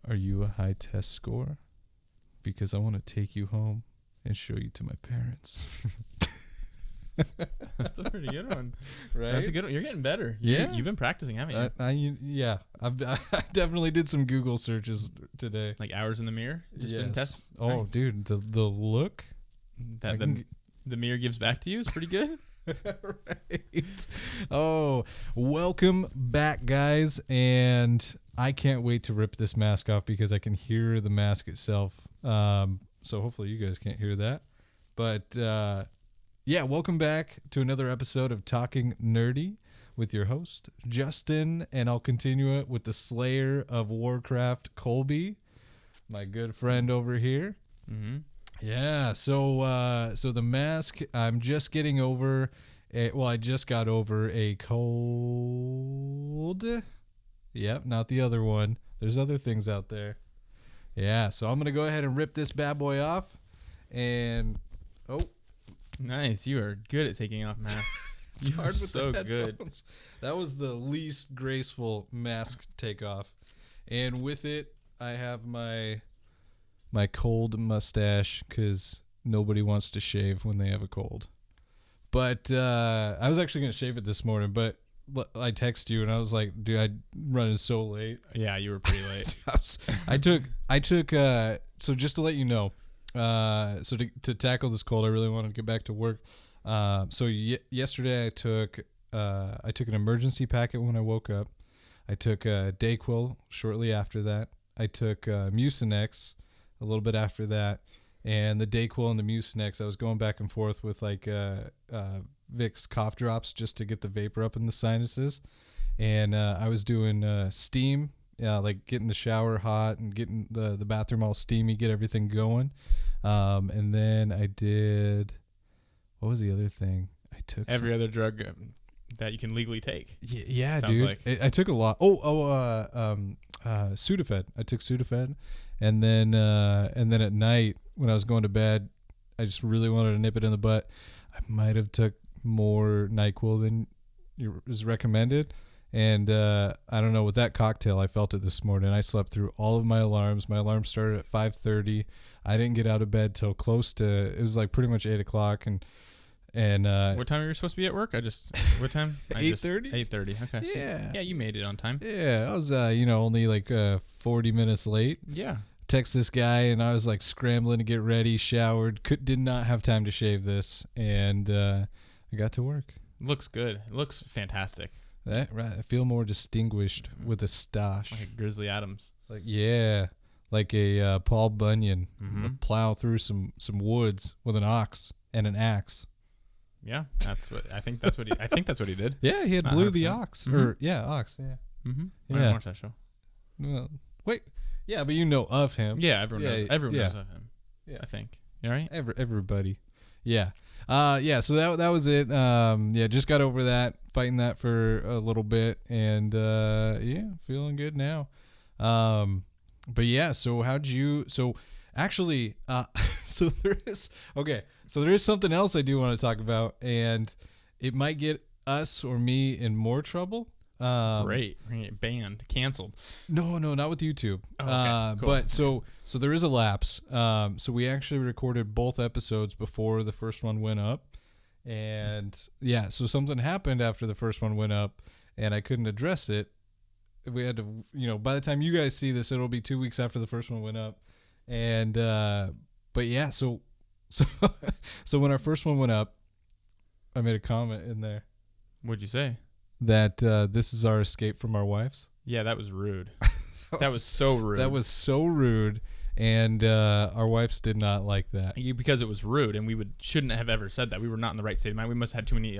Are you a high test score? Because I want to take you home and show you to my parents. That's a pretty good one. Right? That's a good one. You're getting better. You've been practicing, haven't you? Yeah. I definitely did some Google searches today. Like hours in the mirror? Just been test. Oh, Nice. dude, the look that the mirror gives back to you is pretty good. Right. Oh, welcome back, guys. And I can't wait to rip this mask off because I can hear the mask itself. So hopefully you guys can't hear that. But yeah, welcome back to another episode of Talking Nerdy with your host, Justin. And I'll continue it with the Slayer of Warcraft, Colby, my good friend over here. Mm-hmm. Yeah, so the mask, I'm just getting over, I just got over a cold. Yep, not the other one. There's other things out there. Yeah, so I'm going to go ahead and rip this bad boy off. And, Nice. You are good at taking off masks. It's hard with so the good. headphones. That was the least graceful mask takeoff. And with it, I have my cold mustache because nobody wants to shave when they have a cold. But I was actually going to shave it this morning, but I texted you and I was like, dude, I'm running so late. Yeah, you were pretty late. I took so just to let you know, so to tackle this cold, I really wanted to get back to work. So yesterday I took an emergency packet when I woke up. I took Dayquil shortly after that. I took Mucinex a little bit after that, and the Dayquil and the Mucinex, I was going back and forth with like Vicks cough drops just to get the vapor up in the sinuses, and I was doing steam, like getting the shower hot and getting the bathroom all steamy, get everything going, and then I did, what was the other thing? I took every other drug that you can legally take. Yeah, Sounds dude. like. I took a lot. Sudafed. I took Sudafed. And then at night when I was going to bed, I just really wanted to nip it in the butt. I might have took more NyQuil than is recommended. And I don't know, with that cocktail, I felt it this morning. I slept through all of my alarms. My alarm started at 5:30. I didn't get out of bed till close to, it was like pretty much 8 o'clock. And what time are you supposed to be at work? What time? 8:30? 8:30. Okay. Yeah. So, yeah, you made it on time. Yeah, I was, only like 40 minutes late. Yeah. Text this guy, and I was like scrambling to get ready, showered, did not have time to shave this, and I got to work. Looks good. It looks fantastic. Right, I feel more distinguished with a stash. Like a Grizzly Adams. Like a Paul Bunyan. Mm-hmm. Plow through some woods with an ox and an axe. Yeah, I think that's what he did. Yeah, he had Not Blue the 100%. Ox. Mm-hmm. Ox, yeah. Mm-hmm. I Yeah. didn't watch that show. Well, wait. Yeah, but you know of him. Yeah, everyone knows of him. Yeah. I think. You all right? Everybody. Yeah. So that was it. Just got over that, fighting that for a little bit, and feeling good now. But yeah, so actually, so there is something else I do want to talk about, and it might get us or me in more trouble. Great. We're gonna get banned, canceled. No, not with YouTube. Oh, okay, cool. But so there is a lapse. So we actually recorded both episodes before the first one went up, and yeah, so something happened after the first one went up, and I couldn't address it. We had to, by the time you guys see this, it'll be 2 weeks after the first one went up, and but yeah, so when our first one went up, I made a comment in there. What'd you say? That this is our escape from our wives. Yeah, that was rude. That was so rude. That was so rude, and our wives did not like that. Because it was rude, and we shouldn't have ever said that. We were not in the right state of mind. We must have had too many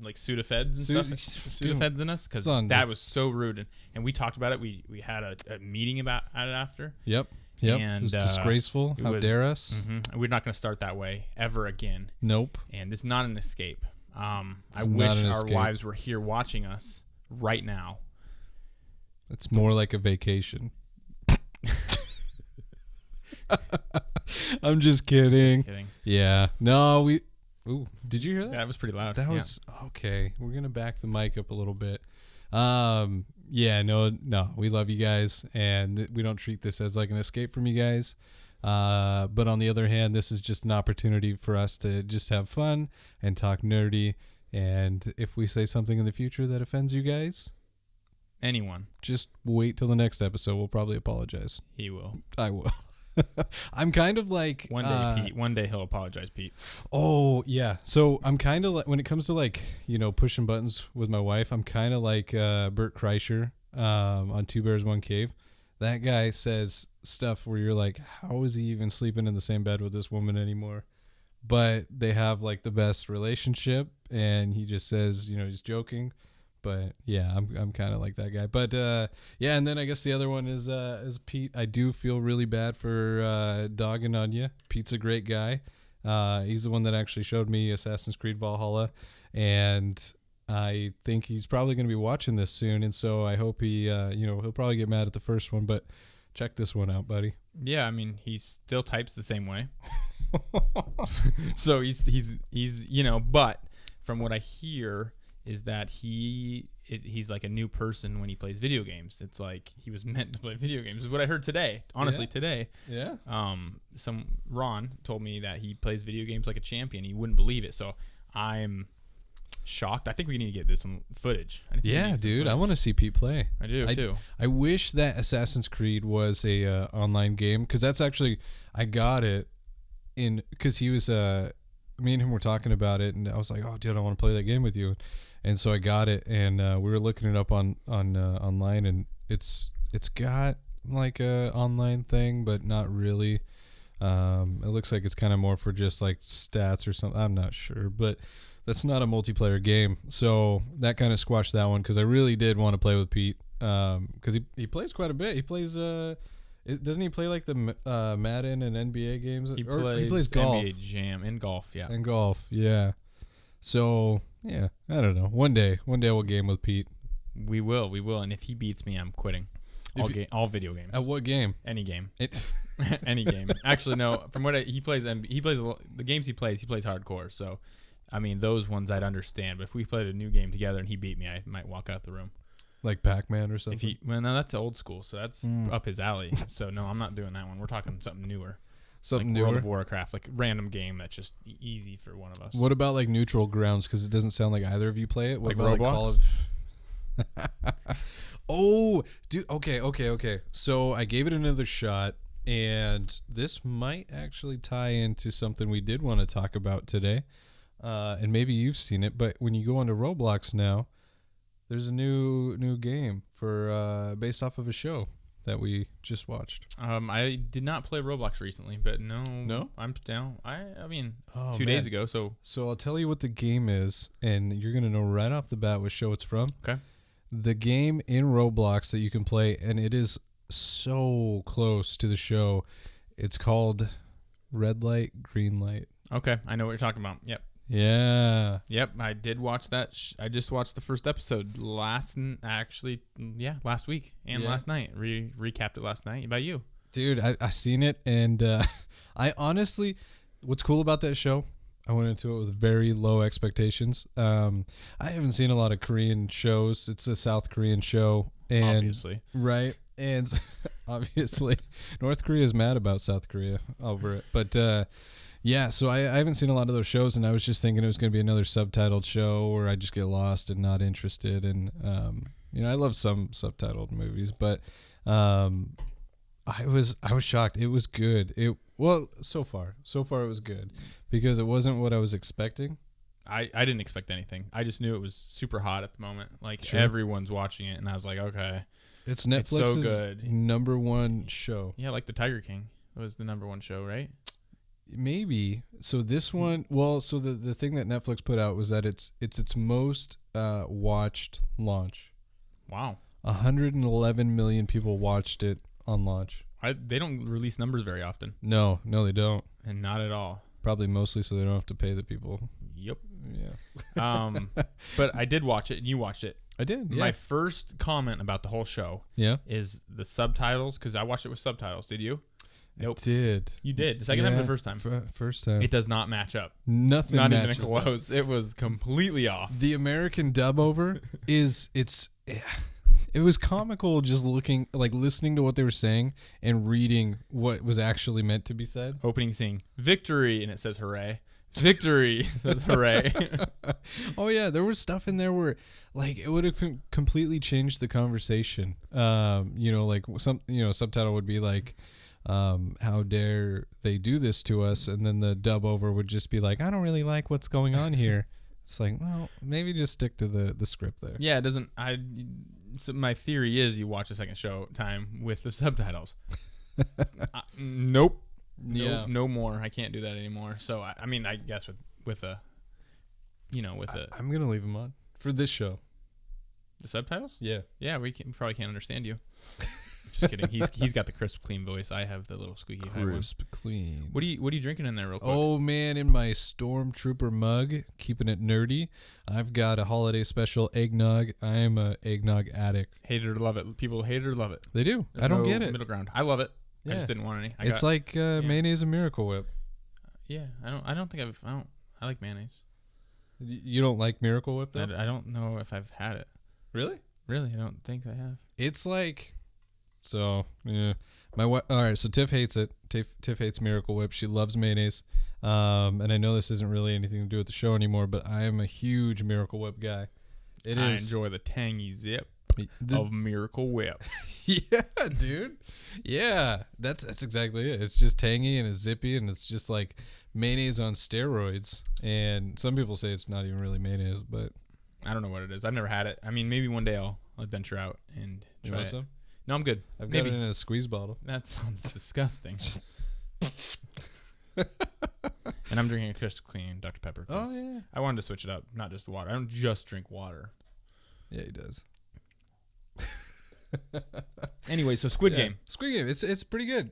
like Sudafeds and stuff. Sudafeds in us, because that was so rude. And we talked about it. We had a meeting about it after. Yep. And, it was disgraceful. How dare us? Mm-hmm. We're not going to start that way ever again. Nope. And this is not an escape. I wish our wives were here watching us right now. It's more like a vacation. I'm just kidding. Yeah. No, Ooh, did you hear that? Yeah, that was pretty loud. That was okay. We're gonna back the mic up a little bit. yeah, no, we love you guys, and we don't treat this as like an escape from you guys. But on the other hand, this is just an opportunity for us to just have fun and talk nerdy. And if we say something in the future that offends you guys, anyone, just wait till the next episode. We'll probably apologize. He will. I will. I'm kind of like one day, Pete. One day he'll apologize, Pete. Oh yeah. So I'm kind of like, when it comes to like, pushing buttons with my wife, I'm kind of like Bert Kreischer on Two Bears One Cave. That guy says stuff where you're like, how is he even sleeping in the same bed with this woman anymore? But they have like the best relationship, and he just says, he's joking. But yeah, I'm kind of like that guy. But yeah, and then I guess the other one is Pete. I do feel really bad for dogging on you. Pete's a great guy. He's the one that actually showed me Assassin's Creed Valhalla, and I think he's probably going to be watching this soon. And so I hope he, he'll probably get mad at the first one, but check this one out, buddy. Yeah, I mean, he still types the same way. So he's but from what I hear is that he's like a new person when he plays video games. It's like he was meant to play video games. Is what I heard today. Honestly, today. Yeah. Some Ron told me that he plays video games like a champion. He wouldn't believe it. So I'm shocked. I think we need to get this some footage. Yeah, dude. I want to see Pete play. I do too. I wish that Assassin's Creed was a online game, because that's actually, I got it because he was me and him were talking about it, and I was like, oh dude, I want to play that game with you. And so I got it, and we were looking it up on online, and it's got like a online thing, but not really. It looks like it's kind of more for just like stats or something. I'm not sure, but that's not a multiplayer game. So that kind of squashed that one, because I really did want to play with Pete, because he plays quite a bit. He plays doesn't he play like the Madden and NBA games? He plays golf. NBA Jam and golf, yeah. And golf, yeah. So yeah, I don't know. One day we'll game with Pete. We will. And if he beats me, I'm quitting. All video games. At what game? Any game. Any game. Actually, no. From what he plays the games he plays hardcore. So, I mean, those ones I'd understand. But if we played a new game together and he beat me, I might walk out the room. Like Pac-Man or something? Well, no, that's old school. So that's up his alley. So no, I'm not doing that one. We're talking something newer. Something like newer? World of Warcraft, like random game that's just easy for one of us. What about like Neutral Grounds? Because it doesn't sound like either of you play it. What like about Roblox? Like Call of... Oh, dude. Okay. So I gave it another shot, and this might actually tie into something we did want to talk about today. And maybe you've seen it, but when you go onto Roblox now, there's a new game for based off of a show that we just watched. I did not play Roblox recently, but no, I'm down. I mean, 2 days ago. So I'll tell you what the game is, and you're gonna know right off the bat what show it's from. Okay. The game in Roblox that you can play, and it is so close to the show. It's called Red Light, Green Light. Okay, I know what you're talking about. Yep. Yeah. Yep, I did watch that. I just watched the first episode last week and last night. Recapped it last night. About you? Dude, I seen it, and I honestly, what's cool about that show, I went into it with very low expectations. I haven't seen a lot of Korean shows. It's a South Korean show. And, obviously. Right. And obviously, North Korea is mad about South Korea over it. But yeah, so I haven't seen a lot of those shows, and I was just thinking it was going to be another subtitled show where I just get lost and not interested. And, I love some subtitled movies, but I was shocked. It was good. So far it was good, because it wasn't what I was expecting. I didn't expect anything. I just knew it was super hot at the moment. Like, sure. Everyone's watching it, and I was like, okay. It's Netflix's so good. number one show. Yeah, like the Tiger King was the number one show, right? Maybe. So this one, so the thing that Netflix put out was that it's its most watched launch. Wow. 111 million people watched it on launch. They don't release numbers very often. No, they don't. And not at all. Probably mostly so they don't have to pay the people. Yep. Yeah. But I did watch it, and you watched it. I did, yeah. My first comment about the whole show is the subtitles, because I watched it with subtitles. Did you? Nope. I did. You did. The second time or the first time? First time. It does not match up. Nothing not matches even close. It was completely off. The American dub over it's It was comical just listening to what they were saying and reading what was actually meant to be said. Opening scene, victory, and it says hooray. Victory says hooray. Oh yeah, there was stuff in there where like it would have completely changed the conversation. Like subtitle would be like, how dare they do this to us, and then the dub over would just be like, I don't really like what's going on here. It's like, well, maybe just stick to the script there. Yeah, it doesn't. So my theory is you watch a second show time with the subtitles. Nope. Yeah. No more. I can't do that anymore. So I mean, I guess with a. I'm gonna leave them on for this show. The subtitles? Yeah. Yeah, we probably can't understand you. Just kidding. He's got the crisp, clean voice. I have the little squeaky high one. Crisp, clean. What are you drinking in there, real quick? Oh man, in my Stormtrooper mug, keeping it nerdy. I've got a holiday special eggnog. I am a eggnog addict. Hate it or love it. People hate it or love it. They do. There's I don't no get it. Middle ground. I love it. Yeah. I just didn't want any. It's like mayonnaise and Miracle Whip. Yeah, I like mayonnaise. You don't like Miracle Whip though? I don't know if I've had it. Really? Really, I don't think I have. It's like, so yeah. All right. So Tiff hates it. Tiff hates Miracle Whip. She loves mayonnaise. And I know this isn't really anything to do with the show anymore, but I am a huge Miracle Whip guy. I enjoy the tangy zip of Miracle Whip. Yeah, dude. Yeah, that's exactly it. It's just tangy and it's zippy and it's just like mayonnaise on steroids. And some people say it's not even really mayonnaise, but I don't know what it is. I've never had it. I mean, maybe one day I'll venture out and try it. Some? No, I'm good. I've got it in a squeeze bottle. That sounds disgusting. And I'm drinking a crystal clean Dr. Pepper. Oh, yeah. I wanted to switch it up, not just water. I don't just drink water. Yeah, he does. Anyway, so Squid Game. Squid Game. It's pretty good.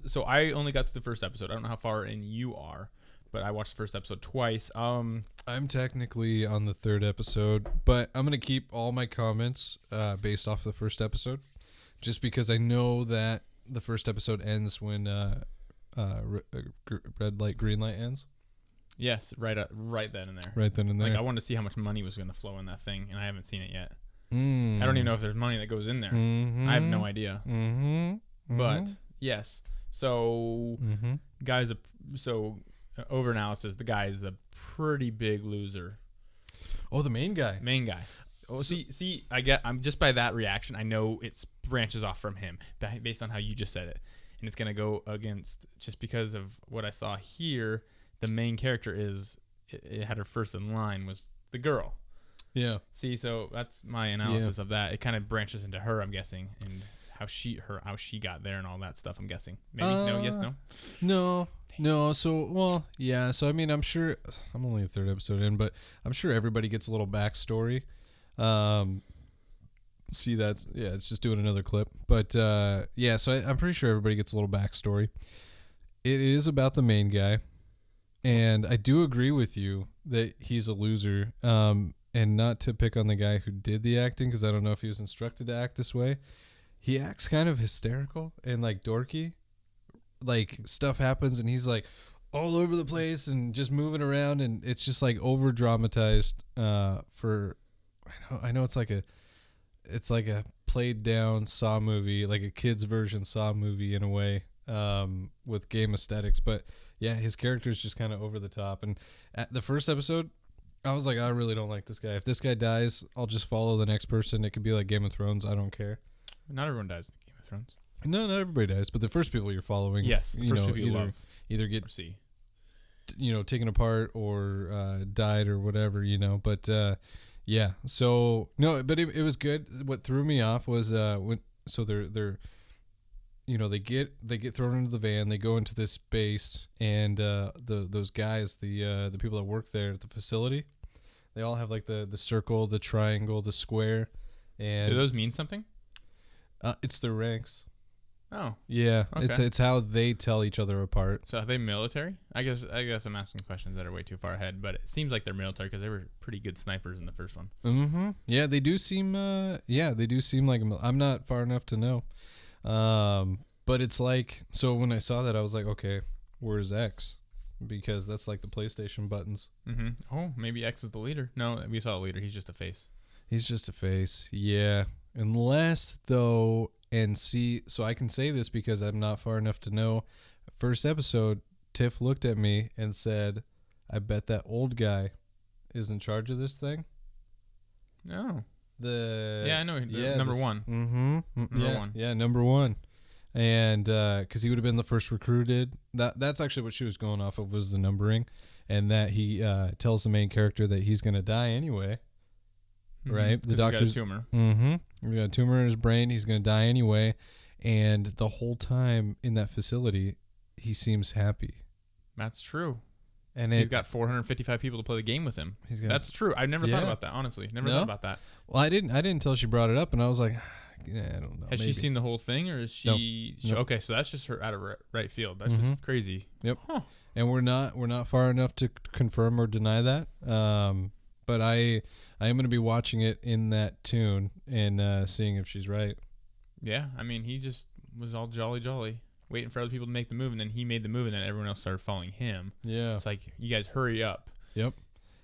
So I only got to the first episode. I don't know how far in you are, but I watched the first episode twice. I'm technically on the third episode, but I'm gonna keep all my comments based off the first episode, just because I know that the first episode ends when red light, green light ends. Yes, right then and there. Right then and there. Like I wanted to see how much money was gonna flow in that thing, and I haven't seen it yet. I don't even know if there's money that goes in there. I have no idea. But yes, so guys, so over analysis, the guy is a pretty big loser. Oh, the main guy. Oh, I'm just by that reaction, I know it branches off from him based on how you just said it, and it's gonna go against just because of what I saw here. The main character it had her first in line was the girl. Yeah. See, so that's my analysis of that. It kind of branches into her, I'm guessing, and how she got there and all that stuff. I'm guessing. Maybe no, yes, no. No. So yeah. So I mean, I'm sure I'm only a third episode in, but I'm sure everybody gets a little backstory. See, it's just doing another clip, but yeah. So I'm pretty sure everybody gets a little backstory. It is about the main guy, and I do agree with you that he's a loser. And not to pick on the guy who did the acting, because I don't know if he was instructed to act this way. He acts kind of hysterical and like dorky. Like stuff happens and he's like all over the place and just moving around, and it's just like over dramatized. For I know it's like a played down Saw movie, like a kid's version Saw movie in a way, with game aesthetics. But yeah, his character is just kind of over the top. And at the first episode, I was like, I really don't like this guy. If this guy dies, I'll just follow the next person. It could be like Game of Thrones. I don't care. Not everyone dies in Game of Thrones. No, not everybody dies, but the first people you're following, yes, the first people you love, either get or see, taken apart or died or whatever, But yeah, so no, but it was good. What threw me off was they get thrown into the van, they go into this base, and those guys, the people that work there at the facility, they all have like the circle, the triangle, the square, and do those mean something? It's their ranks. Oh, yeah, okay. It's how they tell each other apart. So are they military? I guess I'm asking questions that are way too far ahead, but it seems like they're military because they were pretty good snipers in the first one. Mm-hmm. Yeah, they do seem. They do seem like. I'm not far enough to know. But it's like, so when I saw that, I was like, okay, where's X? Because that's like the PlayStation buttons. Mm-hmm. Oh, maybe X is the leader. No, we saw a leader. He's just a face. He's just a face. Yeah. Unless, though, and see, so I can say this because I'm not far enough to know. First episode, Tiff looked at me and said, I bet that old guy is in charge of this thing. No. I know. Number one. Mm-hmm. Number one. Yeah, number one. And because he would have been the first recruited. That's actually what she was going off of, was the numbering. And that he tells the main character that he's going to die anyway. Right? The doctor's got a tumor. Mm-hmm. He got a tumor in his brain. He's going to die anyway. And the whole time in that facility, he seems happy. That's true. And he's got 455 people to play the game with him. That's true. I've never thought about that, honestly. Never thought about that. Well, I didn't until she brought it up, and I was like, yeah, I don't know. Has she seen the whole thing, or is she? Nope. Okay, so that's just her out of right field. That's just crazy. Yep. Huh. And we're not far enough to confirm or deny that. But I am going to be watching it in that tune and seeing if she's right. Yeah, I mean, he just was all jolly, waiting for other people to make the move, and then he made the move, and then everyone else started following him. Yeah. It's like, you guys hurry up. Yep.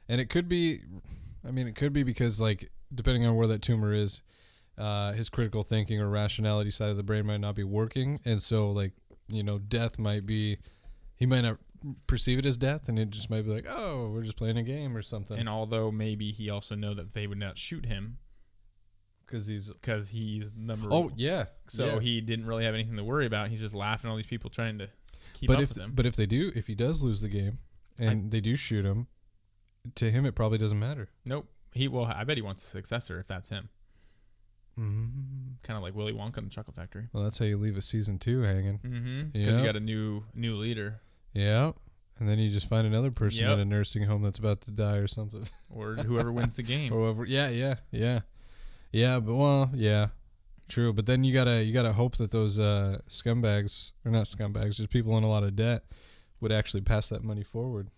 And it could be because, like, depending on where that tumor is, his critical thinking or rationality side of the brain might not be working. And so, like, death might be, he might not perceive it as death, and it just might be like, oh, we're just playing a game or something. And although maybe he also know that they would not shoot him, because he's number. Oh yeah. So he didn't really have anything to worry about. He's just laughing at all these people trying to keep up with him. But if he does lose the game, and they do shoot him, to him it probably doesn't matter. Nope. I bet he wants a successor if that's him. Mm-hmm. Kind of like Willy Wonka in the Chocolate Factory. Well, that's how you leave a season 2 hanging. Mm-hmm. Because you got a new leader. Yeah. And then you just find another person in a nursing home that's about to die or something. Or whoever wins the game. Or whoever. Yeah. Yeah, but well, yeah. True. But then you gotta hope that those scumbags, or not scumbags, just people in a lot of debt, would actually pass that money forward.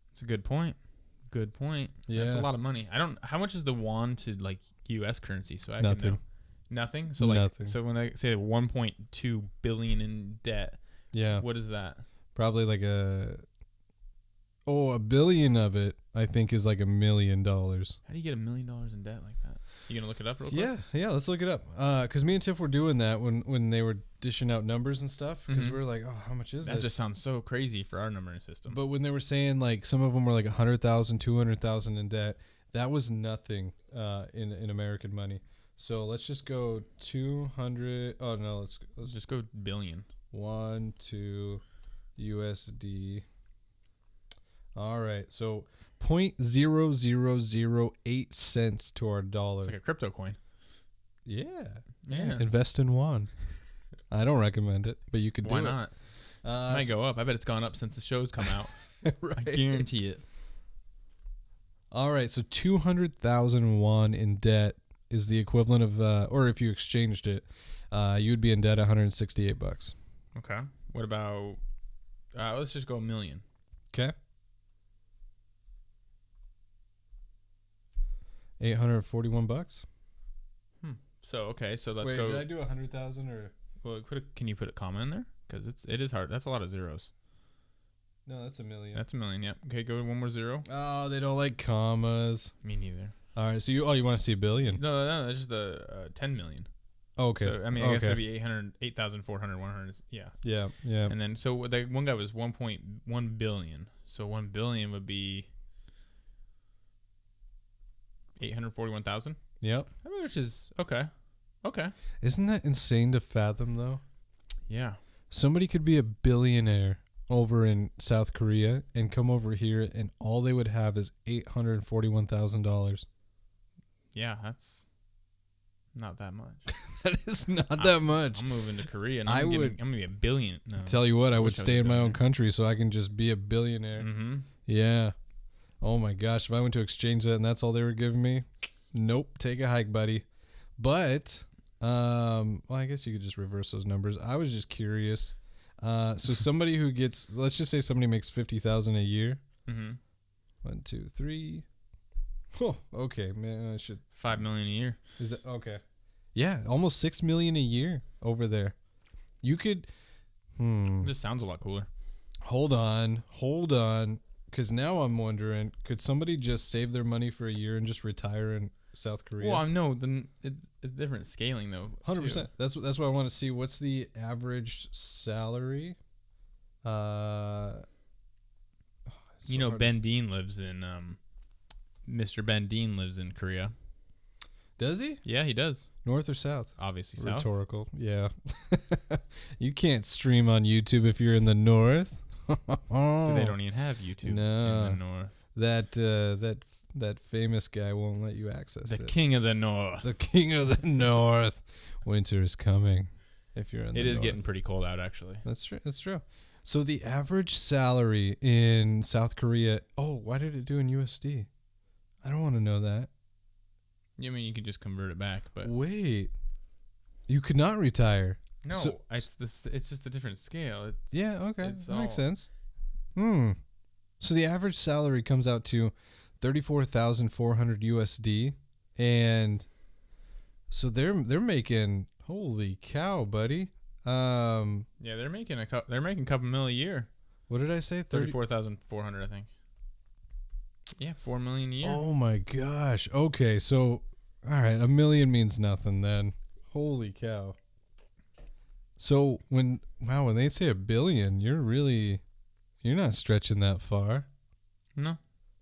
That's a good point. Yeah. That's a lot of money. How much is the won to, like, US currency? So I Nothing. Can know. Nothing? So, like, Nothing. So when they say 1.2 billion in debt, what is that? Probably like a billion of it, I think, is like $1 million. How do you get $1 million in debt like that? You gonna look it up real quick? Yeah, let's look it up. Because me and Tiff were doing that when they were dishing out numbers and stuff. Because we were like, oh, how much is this? That just sounds so crazy for our numbering system. But when they were saying, like, some of them were like 100,000, 200,000 in debt, that was nothing in American money. So let's just go 200. Oh no, let's just go billion. 1 2 USD. All right, so 0.0008 cents to our dollar. It's like a crypto coin. Yeah. Invest in one. I don't recommend it, but you could do it. Why not? It might go up. I bet it's gone up since the show's come out. Right. I guarantee it. All right, so 200,000 won in debt is the equivalent of, or if you exchanged it, you would be in debt $168. Okay. What about? Let's just go $1 million. Okay. $841. So let's go. Wait, did I do 100,000 or? Well, can you put a comma in there? Because it is hard. That's a lot of zeros. No, that's $1 million. That's $1 million. Yep. Okay, go one more zero. Oh, they don't like commas. Me neither. All right, so you want to see $1 billion? No, that's just $10 million. Oh, okay. So I mean, I guess it'd be 8,400, 100. Yeah. Yeah. And then so the one guy was 1.1 billion. So 1 billion would be 841,000. Yep. I mean, which is okay. Isn't that insane to fathom, though? Yeah. Somebody could be a billionaire over in South Korea and come over here, and all they would have is $841,000. Yeah, that's not that much. That is not that much. I'm moving to Korea, and I'm gonna be $1 billion. No, tell you what, I would stay in my own country so I can just be a billionaire. Mm-hmm. Yeah. Oh my gosh, if I went to exchange that and that's all they were giving me, nope, take a hike, buddy. But, well, I guess you could just reverse those numbers. I was just curious. So somebody who gets, let's just say somebody makes $50,000 a year. Mm-hmm. 1, 2, 3. Oh, okay, man, I should. $5 million a year. Is that okay? Yeah, almost $6 million a year over there. You could. This sounds a lot cooler. Hold on, because now I'm wondering, could somebody just save their money for a year and just retire South Korea. Well, no, then it's different scaling though. 100%. That's what I want to see. What's the average salary? Ben Dean lives in Mr. Ben Dean lives in Korea. Does he? Yeah, he does. North or south? Obviously south. Rhetorical. Yeah. You can't stream on YouTube if you're in the north. Because they don't even have YouTube in the north. That famous guy won't let you access it. The king of the north. The king of the north. Winter is coming. If you're in the north. It is getting pretty cold out, actually. That's true. That's true. So the average salary in South Korea. Oh, why did it do in USD? I don't want to know that. You mean you could just convert it back, but wait, you could not retire. No, it's just a different scale. Okay, that makes sense. So the average salary comes out to 34,400 USD, and so they're making, holy cow, buddy. They're making a couple mil a year. What did I say? 34,400, I think. Yeah, $4 million a year. Oh my gosh. Okay, so all right, $1 million means nothing then. Holy cow. So when they say $1 billion, you're not stretching that far. No,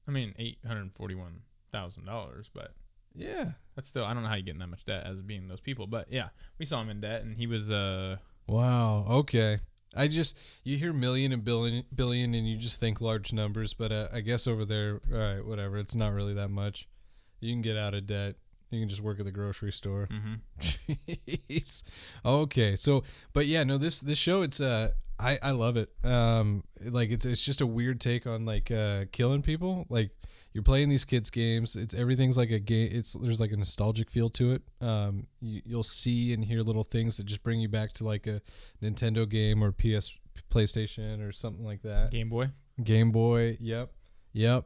I mean $841,000, but yeah, that's still, I don't know how you get in that much debt as being those people, but yeah, we saw him in debt, and he was wow. Okay. You hear million and billion and you just think large numbers, but I guess over there, all right, whatever. It's not really that much. You can get out of debt. You can just work at the grocery store. Mm-hmm. Jeez. Okay. So, but yeah, no, this show, it's I love it. Like it's just a weird take on like killing people. Like you're playing these kids games. Everything's like a game. There's like a nostalgic feel to it. You'll see and hear little things that just bring you back to like a Nintendo game or PlayStation or something like that. Game Boy. Yep.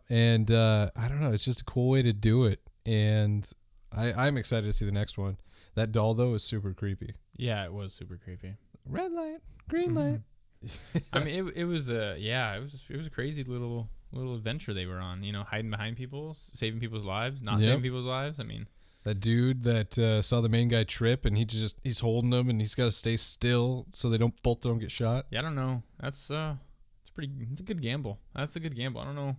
And I don't know. It's just a cool way to do it. And I'm excited to see the next one. That doll though is super creepy. Yeah, it was super creepy. Red light, green light. I mean, it was a crazy little adventure they were on. You know, hiding behind people, saving people's lives, not saving people's lives. I mean, that dude that saw the main guy trip and he's holding them and he's got to stay still so they both don't get shot. Yeah, I don't know. It's a good gamble. That's a good gamble. I don't know.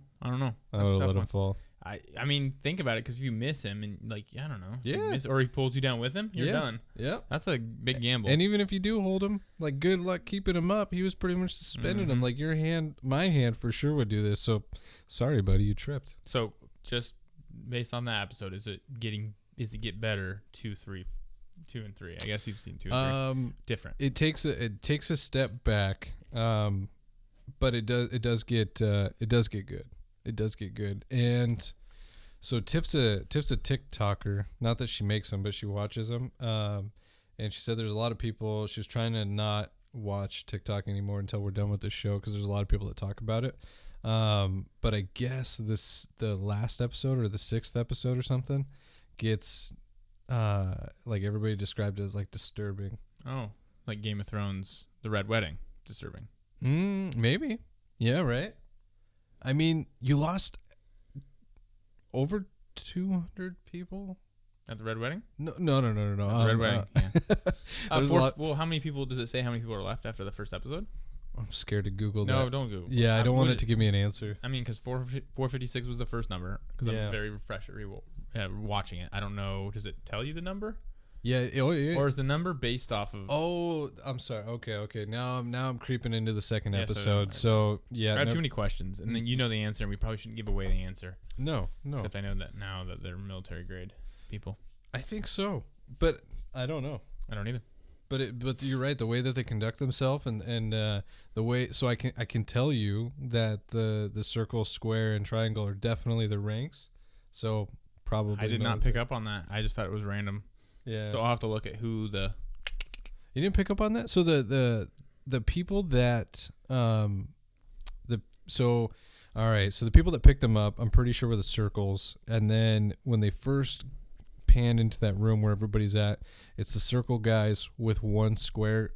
I would let him fall. I mean, think about it, because if you miss him and I don't know, or he pulls you down with him, you're done. Yeah, that's a big gamble. And even if you do hold him, like good luck keeping him up. He was pretty much suspending him. Like my hand for sure would do this. So sorry, buddy, you tripped. So just based on that episode, does it get better 2 and 3? I guess you've seen 2 and 3. Different. It takes a step back, but it does get good. It does get good. And so Tiff's a TikToker. Not that she makes them, but she watches them. And she said there's a lot of people. She was trying to not watch TikTok anymore until we're done with the show, because there's a lot of people that talk about it. But I guess the last episode or the 6th episode or something gets like everybody described it as like disturbing. Oh, like Game of Thrones, the Red Wedding, disturbing. Maybe. Yeah, right. I mean, you lost over 200 people at the Red Wedding. No. At the Red Wedding. Yeah. Well, how many people does it say? How many people are left after the first episode? I'm scared to Google that. No, don't Google. Yeah, I don't want it to give me an answer. I mean, because 456 was the first number. Because I'm very fresh at watching it. I don't know. Does it tell you the number? Yeah. Or is the number based off of? Oh, I'm sorry. Okay. Now I'm creeping into the second episode. So yeah, I have too many questions, and then you know the answer, and we probably shouldn't give away the answer. No. Except I know that now that they're military grade people. I think so, but I don't know. I don't either. But you're right. The way that they conduct themselves and the way, so I can tell you that the circle, square, and triangle are definitely the ranks. So probably I did not pick up on that. I just thought it was random. Yeah. So I'll have to look at who the. You didn't pick up on that? So the people that all right. So the people that picked them up, I'm pretty sure were the circles. And then when they first panned into that room where everybody's at, it's the circle guys with one square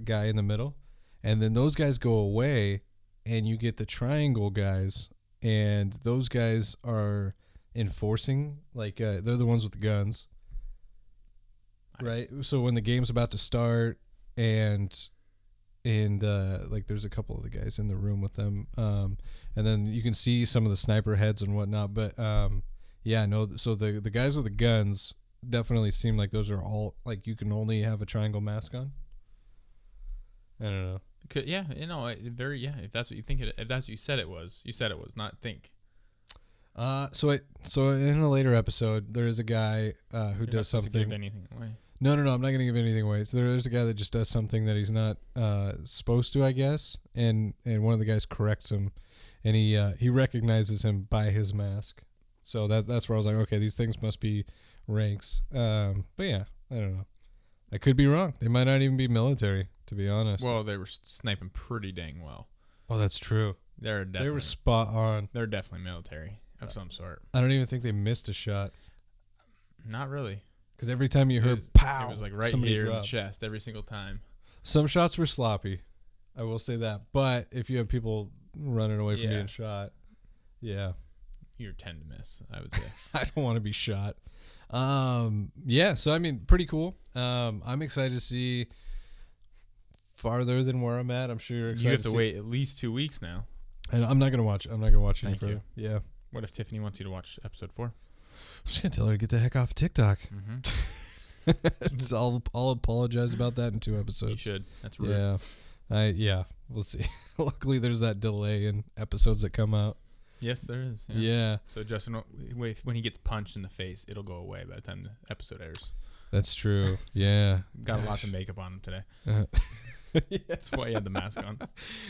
guy in the middle. And then those guys go away and you get the triangle guys, and those guys are enforcing, like they're the ones with the guns, right? So when the game's about to start and like there's a couple of the guys in the room with them, and then you can see some of the sniper heads and whatnot, but yeah, no, so the guys with the guns definitely seem like those are all, like, you can only have a triangle mask on. I don't know. Yeah, if that's what you think if that's what you said it was, not think. So in a later episode, there is a guy who does something. Give anything away. No, I'm not going to give anything away. So there's a guy that just does something that he's not supposed to, I guess, and one of the guys corrects him, and he recognizes him by his mask. So that's where I was like, okay, these things must be ranks. But yeah, I don't know. I could be wrong. They might not even be military, to be honest. Well, they were sniping pretty dang well. Oh, that's true. They were spot on. They're definitely military of some sort. I don't even think they missed a shot. Not really. Because every time you heard pow, it was like right here in the chest every single time. Some shots were sloppy. I will say that. But if you have people running away from being shot, yeah. You tend to miss, I would say. I don't want to be shot. Yeah, so I mean, pretty cool. I'm excited to see farther than where I'm at. I'm sure you're excited. You have to wait at least 2 weeks now. And I'm not gonna watch any further. Yeah. What if Tiffany wants you to watch episode 4? I'm just gonna tell her to get the heck off TikTok. Mm-hmm. I'll apologize about that in 2 episodes. You should. That's rude. Yeah. We'll see. Luckily, there's that delay in episodes that come out. Yes, there is. Yeah. So Justin, when he gets punched in the face, it'll go away by the time the episode airs. That's true. Yeah. Got lots of makeup on him today. That's why he had the mask on.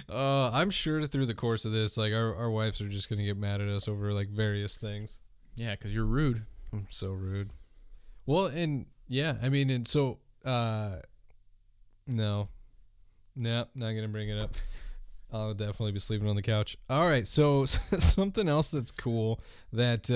I'm sure through the course of this, like our wives are just gonna get mad at us over like various things. Yeah, because you're rude. I'm so rude. Well, and yeah, I mean, and so no, not gonna bring it up. I'll definitely be sleeping on the couch. All right, so something else that's cool that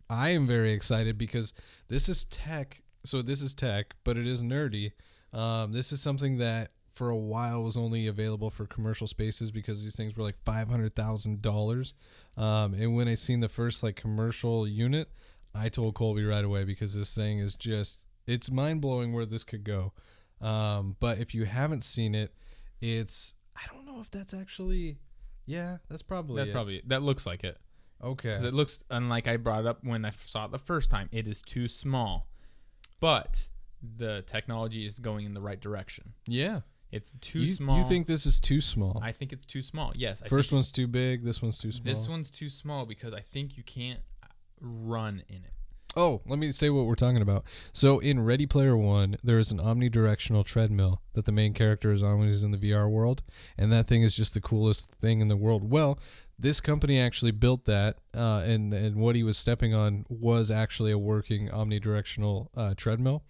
I am very excited because this is tech. So this is tech, but it is nerdy. This is something that for a while was only available for commercial spaces because these things were like $500,000. And when I seen the first like commercial unit, I told Colby right away because this thing is just, it's mind blowing where this could go. But if you haven't seen it, I don't know if that's actually, that's probably it. That looks like it. Okay. Because it looks, unlike I brought it up when I saw it the first time, it is too small. But the technology is going in the right direction. Yeah. It's too small. You think this is too small? I think it's too small, yes. First one's too big, this one's too small. This one's too small because I think you can't run in it. Oh, let me say what we're talking about. So in Ready Player One, there is an Omni-Directional treadmill that the main character is on when he's in the VR world, and that thing is just the coolest thing in the world. Well, this company actually built that, and what he was stepping on was actually a working Omni-Directional treadmill.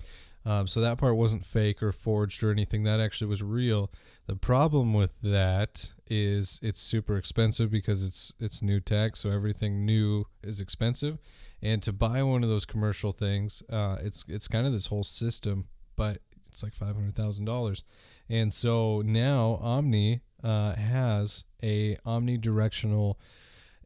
So that part wasn't fake or forged or anything. That actually was real. The problem with that is it's super expensive because it's new tech, so everything new is expensive. And to buy one of those commercial things, it's kind of this whole system, but it's like $500,000. And so now Omni has a omnidirectional.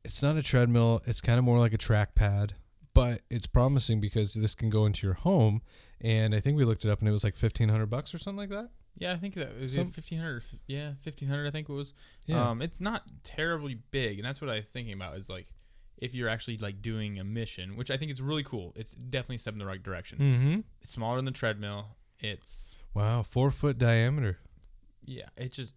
It's not a treadmill. It's kind of more like a trackpad, but it's promising because this can go into your home. And I think we looked it up, and it was like $1,500 or something like that. Yeah, I think that was $1,500. Yeah, $1,500. I think it was. Yeah. It's not terribly big, and that's what I was thinking about. Is like, if you're actually like doing a mission, which I think is really cool. It's definitely a step in the right direction. Mm-hmm. It's smaller than the treadmill. It's 4-foot diameter. Yeah, it just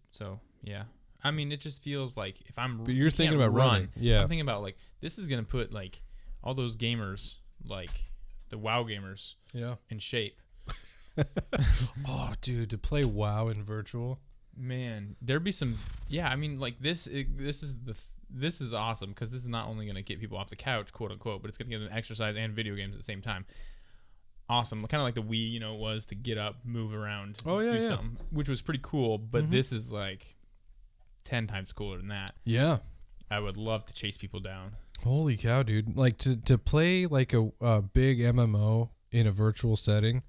yeah. I mean, it just feels like if I'm. But you're thinking about running. Yeah, I'm thinking about like this is gonna put like all those gamers, like the WoW gamers, in shape. Oh, dude, to play WoW in virtual, man, there'd be some. Yeah, I mean, like this is awesome because this is not only gonna get people off the couch, quote unquote, but it's gonna give them exercise and video games at the same time. Awesome, kind of like the Wii, was to get up, move around, do something, which was pretty cool. But this is like 10 times cooler than that. Yeah, I would love to chase people down. Holy cow, dude! Like to play like a big MMO in a virtual setting.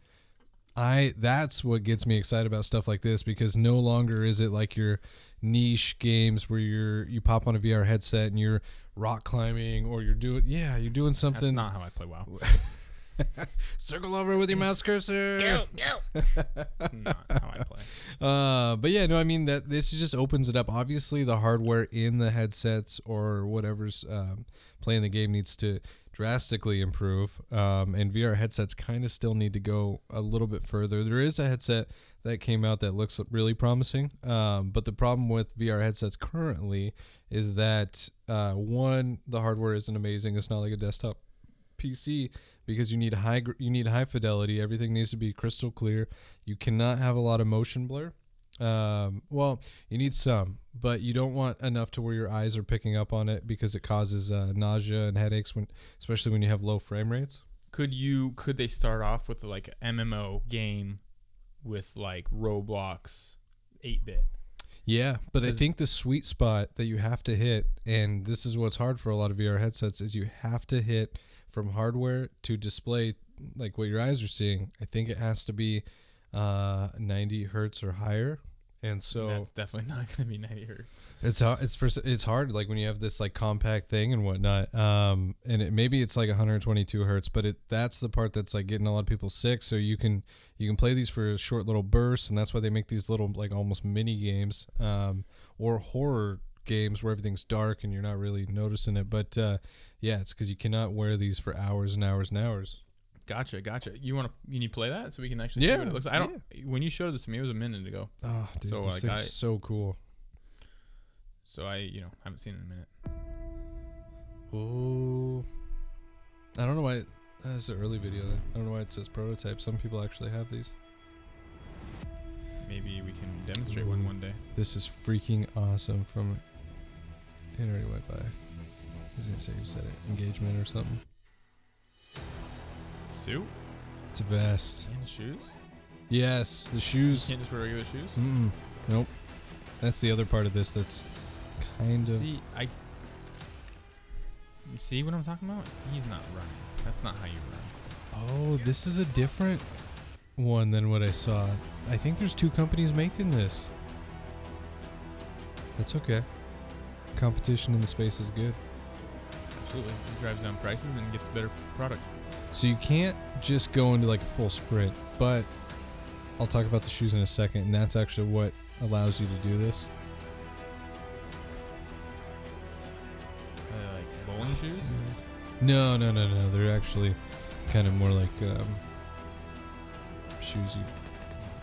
That's what gets me excited about stuff like this, because no longer is it like your niche games where you pop on a VR headset and you're rock climbing, or you're doing something. That's not how I play WoW. Circle over with your mouse cursor. Go. That's not how I play. But yeah, no, I mean that this just opens it up. Obviously, the hardware in the headsets or whatever's playing the game needs to drastically improve. And VR headsets kind of still need to go a little bit further. There is a headset that came out that looks really promising. But the problem with VR headsets currently is that one, the hardware isn't amazing. It's not like a desktop PC, because you need high fidelity. Everything needs to be crystal clear. You cannot have a lot of motion blur. Well, you need some, but you don't want enough to where your eyes are picking up on it, because it causes nausea and headaches especially when you have low frame rates. Could they start off with like MMO game with like Roblox 8-bit? Yeah, but I think the sweet spot that you have to hit, and this is what's hard for a lot of VR headsets, is you have to hit from hardware to display, like what your eyes are seeing. I think it has to be 90 hertz or higher, and so that's definitely not going to be 90 hertz. It's hard, like when you have this like compact thing and whatnot, and maybe it's like 122 hertz, but that's the part that's like getting a lot of people sick. So you can play these for short little bursts, and that's why they make these little like almost mini games, or horror games where everything's dark and you're not really noticing it. But yeah, it's because you cannot wear these for hours and hours and hours. Gotcha. You need to play that so we can actually see what it looks like? When you showed this to me, it was a minute ago. Oh, dude, so this thing's so cool. So I haven't seen it in a minute. Oh, I don't know why. That's an early video then. I don't know why it says prototype. Some people actually have these. Maybe we can demonstrate one day. This is freaking awesome. It already went by. I was gonna say you said it. Engagement or something. It's a suit? It's a vest. And shoes? Yes, the shoes. You can't just wear regular shoes? Nope. That's the other part of this that's kind of... See what I'm talking about? He's not running. That's not how you run. Oh, this is a different one than what I saw. I think there's 2 companies making this. That's okay. Competition in the space is good. Absolutely. It drives down prices and gets a better product. So you can't just go into like a full sprint, but I'll talk about the shoes in a second, and that's actually what allows you to do this. Like bowling shoes? No. They're actually kind of more like shoes you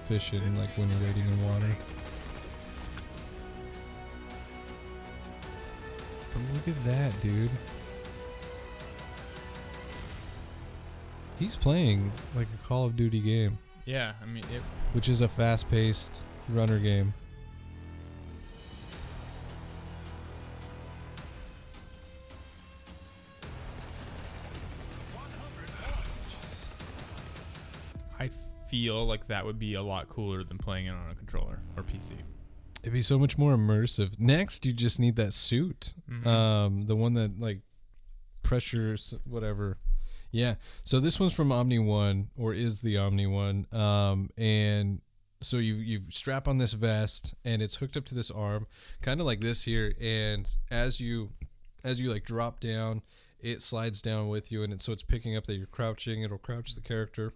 fish in, like when you're wading in water. But look at that, dude. He's playing like a Call of Duty game. Yeah, I mean... Which is a fast-paced runner game. I feel like that would be a lot cooler than playing it on a controller or PC. It'd be so much more immersive. Next, you just need that suit. Mm-hmm. The one that like pressures whatever. Yeah. So this one's from Omni One, or is the Omni One. And so you strap on this vest, and it's hooked up to this arm, kind of like this here. And as you like drop down, it slides down with you, and so it's picking up that you're crouching. It'll crouch the character.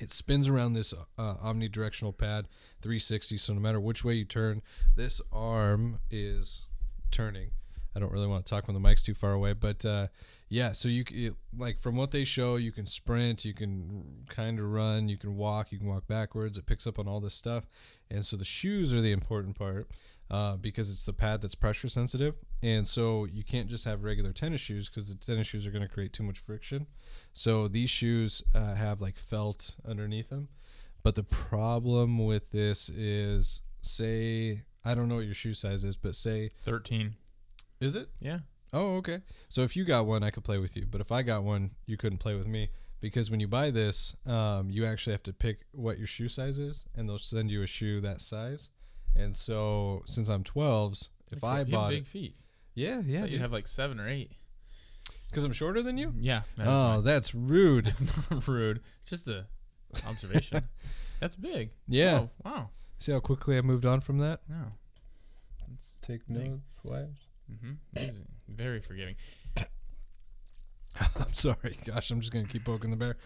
It spins around this omnidirectional pad 360, so no matter which way you turn, this arm is turning. I don't really want to talk when the mic's too far away, but yeah, so like from what they show, you can sprint, you can kind of run, you can walk backwards. It picks up on all this stuff, and so the shoes are the important part because it's the pad that's pressure sensitive, and so you can't just have regular tennis shoes because the tennis shoes are going to create too much friction. So these shoes have like felt underneath them, but the problem with this is, say, I don't know what your shoe size is, but say 13. Is it? Yeah. Oh, okay. So if you got one, I could play with you. But if I got one, you couldn't play with me. Because when you buy this, you actually have to pick what your shoe size is, and they'll send you a shoe that size. And so since I'm 12s, if I bought big feet. Yeah. You'd have like 7 or 8. Because I'm shorter than you? Yeah. Oh, that's rude. It's not rude. It's just observation. That's big. Yeah. Oh, wow. See how quickly I moved on from that? No. Let's take notes, wives. This is very forgiving. I'm sorry. Gosh, I'm just going to keep poking the bear.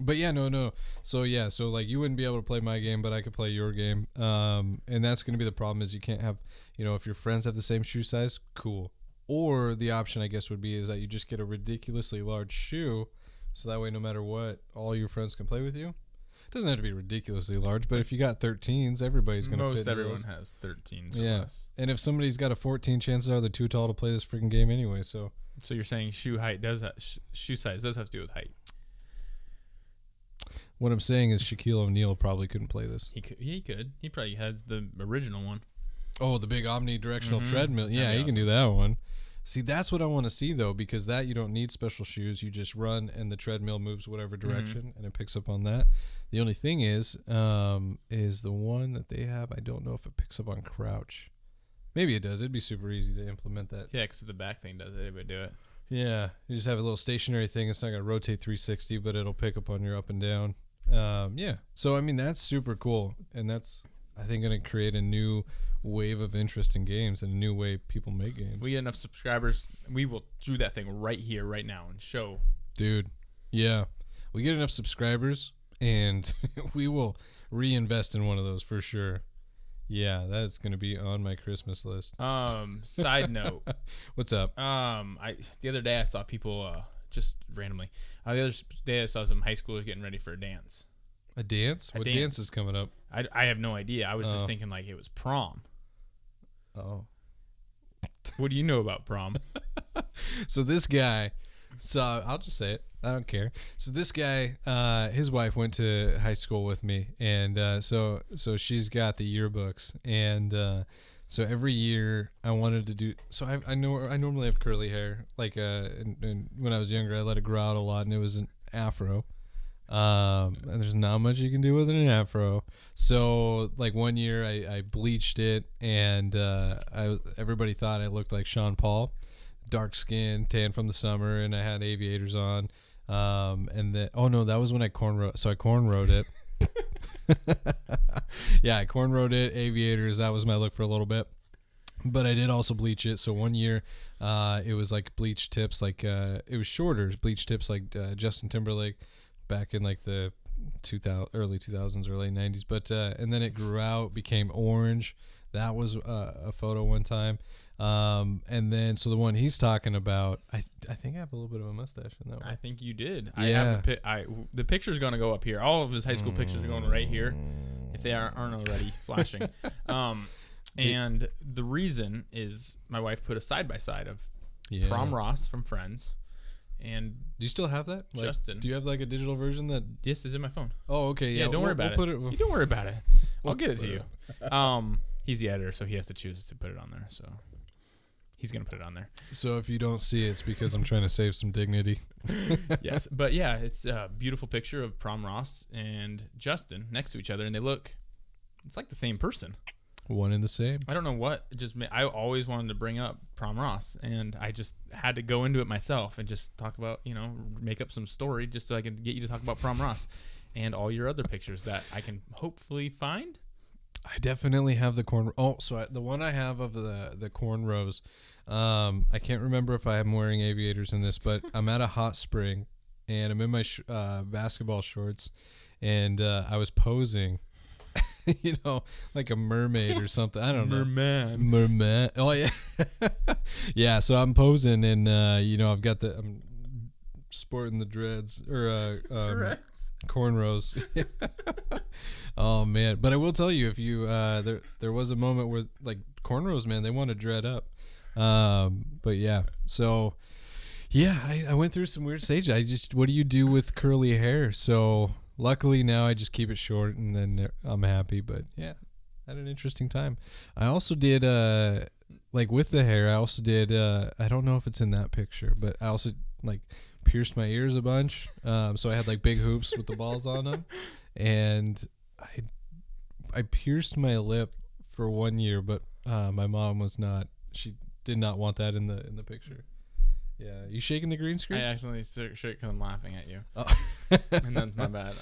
But yeah, no. So like you wouldn't be able to play my game, but I could play your game. And that's going to be the problem is you can't have, if your friends have the same shoe size, cool. Or the option, I guess, would be is that you just get a ridiculously large shoe. So that way, no matter what, all your friends can play with you. It doesn't have to be ridiculously large, but if you got 13s, everybody's going to fit. Most everyone has 13s. Yeah. Less. And if somebody's got a 14, chances are they're too tall to play this freaking game anyway. So you're saying shoe size does have to do with height. What I'm saying is Shaquille O'Neal probably couldn't play this. He could. He probably has the original one. Oh, the big Omni Directional Treadmill. Yeah, he can do that one. See, that's what I want to see, though, because that you don't need special shoes. You just run, and the treadmill moves whatever direction, and it picks up on that. The only thing is the one that they have, I don't know if it picks up on crouch. Maybe it does. It'd be super easy to implement that. Yeah, because the back thing does it. It would do it. Yeah, you just have a little stationary thing. It's not going to rotate 360, but it'll pick up on your up and down. Yeah. So, I mean, that's super cool, and that's, I think, going to create a new wave of interest in games and a new way people make games. We get enough subscribers, we will do that thing right here, right now, and show. Dude, yeah. We get enough subscribers, and we will reinvest in one of those for sure. Yeah, that's going to be on my Christmas list. Side note. What's up? The other day I saw people, just randomly, the other day I saw some high schoolers getting ready for a dance. A dance? What dance is coming up? I have no idea. I was just thinking like it was prom. Oh. What do you know about prom? So this guy, I'll just say it. I don't care. So this guy, his wife went to high school with me, and so she's got the yearbooks, and so every year I wanted to do. So I normally have curly hair, like and when I was younger I let it grow out a lot, and it was an afro. And there's not much you can do with an afro. So like one year I bleached it, and everybody thought I looked like Sean Paul, dark skin, tan from the summer, and I had aviators on. And then that was when I cornrowed. So I cornrowed it. Yeah, I cornrowed it, aviators. That was my look for a little bit. But I did also bleach it. So one year, it was like bleach tips, like it was shorter bleach tips, like Justin Timberlake. Back in like the early 2000s or late 90s, but and then it grew out, became orange. That was a photo one time, and then so the one he's talking about, I think I have a little bit of a mustache in that one. I think you did. Yeah. I have the picture's gonna go up here. All of his high school pictures are going right here, if they aren't already flashing. And the reason is my wife put a side by side of Prom Ross from Friends. And do you still have that, Justin? Do you have like a digital version that? Yes, it's in my phone. Oh, okay. Yeah, don't worry about it. You don't worry about it. I'll get it to you. He's the editor, so he has to choose to put it on there. So he's gonna put it on there. So if you don't see it, it's because I'm trying to save some dignity. Yes, but yeah, it's a beautiful picture of Prom Ross and Justin next to each other, and it's like the same person. One and the same. I don't know what. I always wanted to bring up Prom Ross, and I just had to go into it myself and just talk about, make up some story just so I can get you to talk about Prom Ross and all your other pictures that I can hopefully find. I definitely have the corn. Oh, so the one I have of the cornrows, I can't remember if I'm wearing aviators in this, but I'm at a hot spring, and I'm in my basketball shorts, and I was posing. Like a mermaid or something. I don't know. Merman. Oh, yeah. Yeah, so I'm posing, and, I'm sporting the dreads, or cornrows. Oh, man. But I will tell you, if you, there was a moment where, like, cornrows, man, they want to dread up. But, yeah. So, yeah, I went through some weird stages. What do you do with curly hair? So... Luckily now I just keep it short, and then I'm happy. But yeah, had an interesting time. I also did like with the hair. I also did I don't know if it's in that picture, but I also like pierced my ears a bunch. So I had like big hoops with the balls on them, and I pierced my lip for 1 year, but my mom was not. She did not want that in the picture. Yeah. You shaking the green screen? I accidentally shook because I'm laughing at you. Oh. And that's my bad.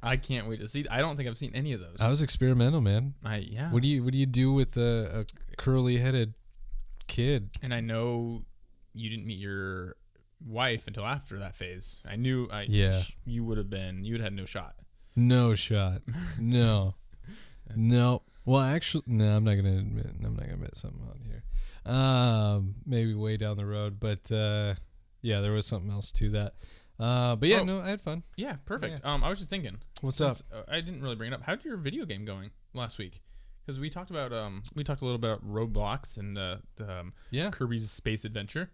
I can't wait to see. I don't think I've seen any of those. I was experimental, man. Yeah. What do you do with a curly headed kid? And I know you didn't meet your wife until after that phase. I knew you would have had no shot. No shot. No. No. Well, actually, no. I'm not gonna admit something on here. Maybe way down the road, but yeah, there was something else to that. But yeah, no, I had fun. Yeah, perfect. Yeah. I was just thinking. What's up? I didn't really bring it up. How'd your video game going last week? Because we talked about a little bit about Roblox and Kirby's Space Adventure.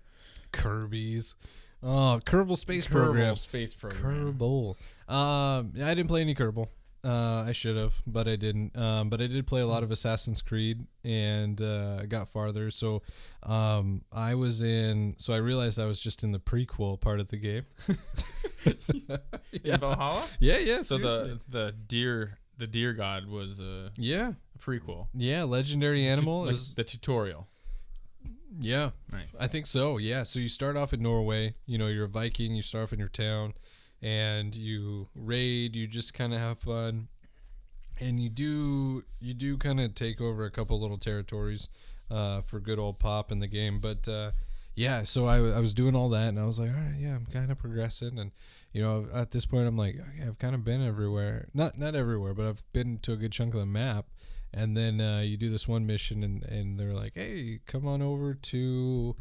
Kirby's. Oh, Kerbal Space Program. Kerbal. I didn't play any Kerbal. I should have, but I didn't. But I did play a lot of Assassin's Creed, and I got farther. So, I realized I was just in the prequel part of the game. Yeah. Valhalla? Yeah. So the deer god was a prequel. Yeah, legendary animal is the tutorial. Yeah. Nice. I think so, yeah. So you start off in Norway. You're a Viking. You start off in your town, and you raid. You just kind of have fun, and you do kind of take over a couple little territories for good old pop in the game. But yeah, so I was doing all that, and I was like, all right, yeah, I'm kind of progressing, and at this point, I'm like, okay, I've kind of been everywhere. Not everywhere, but I've been to a good chunk of the map. And then you do this one mission, and they're like, hey, come on over to,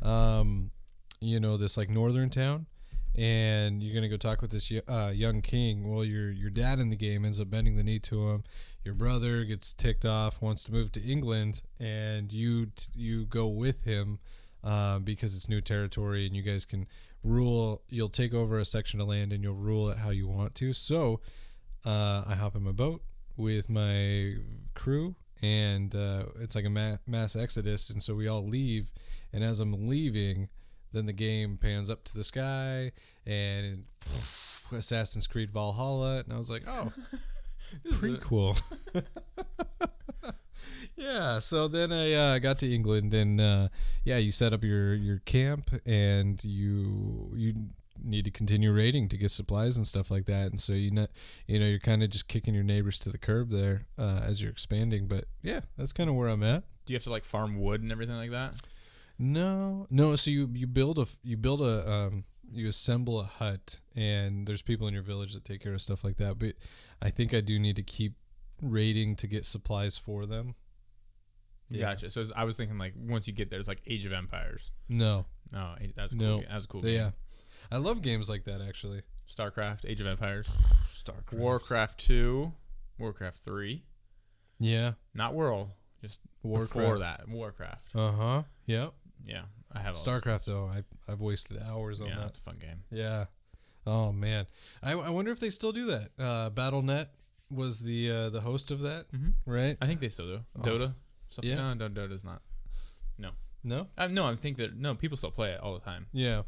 this like northern town, and you're gonna go talk with this young king. Well, your dad in the game ends up bending the knee to him. Your brother gets ticked off, wants to move to England, and you go with him because it's new territory, and you guys can rule. You'll take over a section of land, and you'll rule it how you want to. So I hop in my boat with my crew, and it's like a mass exodus, and so we all leave, and as I'm leaving, then the game pans up to the sky, and Assassin's Creed Valhalla, and I was like, oh, pretty cool. Yeah, so then I got to England, and you set up your camp, and you need to continue raiding to get supplies and stuff like that, and so you're kind of just kicking your neighbors to the curb there as you're expanding. But yeah, that's kind of where I'm at. Do you have to like farm wood and everything like that? No. So you assemble a hut, and there's people in your village that take care of stuff like that. But I think I do need to keep raiding to get supplies for them. Yeah. Gotcha. So I was thinking like once you get there, it's like Age of Empires. No, that's cool. No. That's a cool. Game. Yeah. I love games like that, actually. StarCraft, Age of Empires. StarCraft. Warcraft 2, Warcraft 3. Yeah. Not World, just Warcraft. Before that, Warcraft. Uh-huh. Yep. Yeah, I have StarCraft, though. I've wasted hours on that. Yeah, that's a fun game. Yeah. Oh, man. I wonder if they still do that. Battle.net was the host of that, right? I think they still do. Dota? Stuff. Yeah. No, Dota's not. No. No? No, I think that people still play it all the time. Yeah.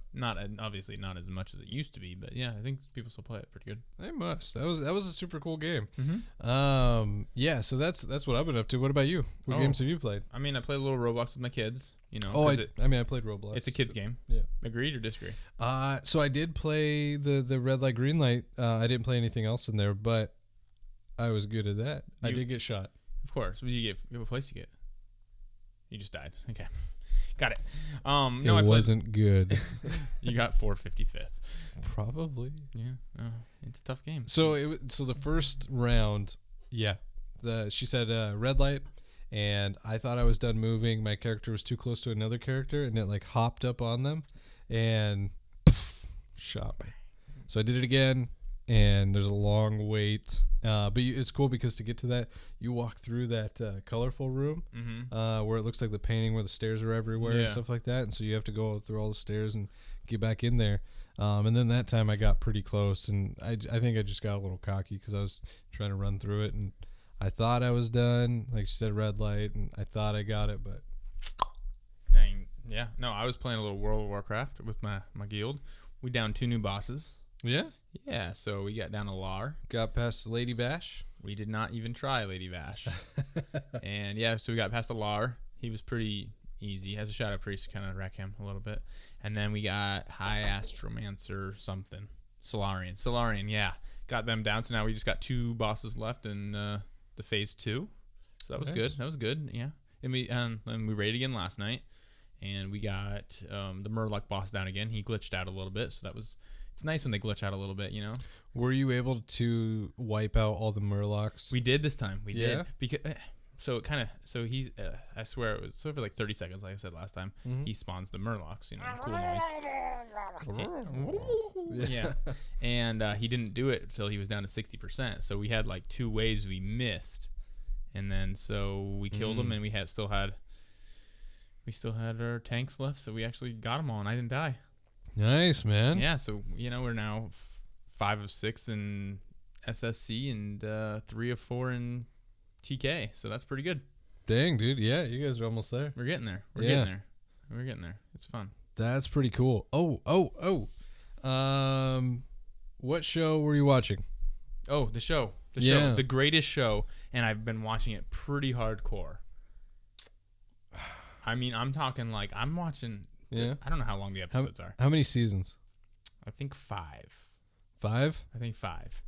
Obviously not as much as it used to be, but yeah, I think people still play it pretty good. They must. That was a super cool game. Mm-hmm. Yeah, so that's what I've been up to. What about you? What games have you played? I mean, I played a little Roblox with my kids, I played Roblox. It's a kids game. Yeah. Agreed or disagree? So I did play the red light, green light. I didn't play anything else in there, but I was good at that. I did get shot. Of course. What did you get? What place did you get? You just died. Okay. Got it. No, it wasn't good. You got 455th. Probably. Yeah. It's a tough game. So the first round, she said red light, and I thought I was done moving. My character was too close to another character, and it like hopped up on them, and shot me. So I did it again, and there's a long wait. But it's cool because to get to that, you walk through that colorful room where it looks like the painting where the stairs are everywhere and stuff like that. And so you have to go through all the stairs and get back in there. And then that time I got pretty close, and I think I just got a little cocky because I was trying to run through it, and I thought I was done. Like she said, red light, and I thought I got it, but... Dang. Yeah. No, I was playing a little World of Warcraft with my guild. We downed 2 new bosses. Yeah? Yeah, so we got down to Lar. Got past Lady Vash? We did not even try Lady Vash. And yeah, so we got past the Lar. He was pretty easy. As a Shadow Priest, kind of wreck him a little bit. And then we got High Astromancer something. Solarian, yeah. Got them down. So now we just got 2 bosses left in the phase 2. So that was good. That was good, yeah. And we raided again last night. And we got the Murloc boss down again. He glitched out a little bit, so it's nice when they glitch out a little bit, you know. Were you able to wipe out all the Murlocs? We did this time. We did because he's I swear it was for like 30 seconds, like I said last time. Mm-hmm. He spawns the Murlocs, you know, cool noise. Yeah, and he didn't do it until he was down to 60%. So we had like 2 waves we missed, and then so we killed him, and we still had our tanks left, so we actually got them all, and I didn't die. Nice, man. Yeah, so, you know, we're now 5 of 6 in SSC and 3 of 4 in TK, so that's pretty good. Dang, dude. Yeah, you guys are almost there. We're getting there. We're getting there. It's fun. That's pretty cool. Oh. What show were you watching? Oh, the show. The greatest show, and I've been watching it pretty hardcore. I mean, I'm talking like I'm watching. Yeah. I don't know how long the episodes are. How many seasons? I think 5. 5? I think 5.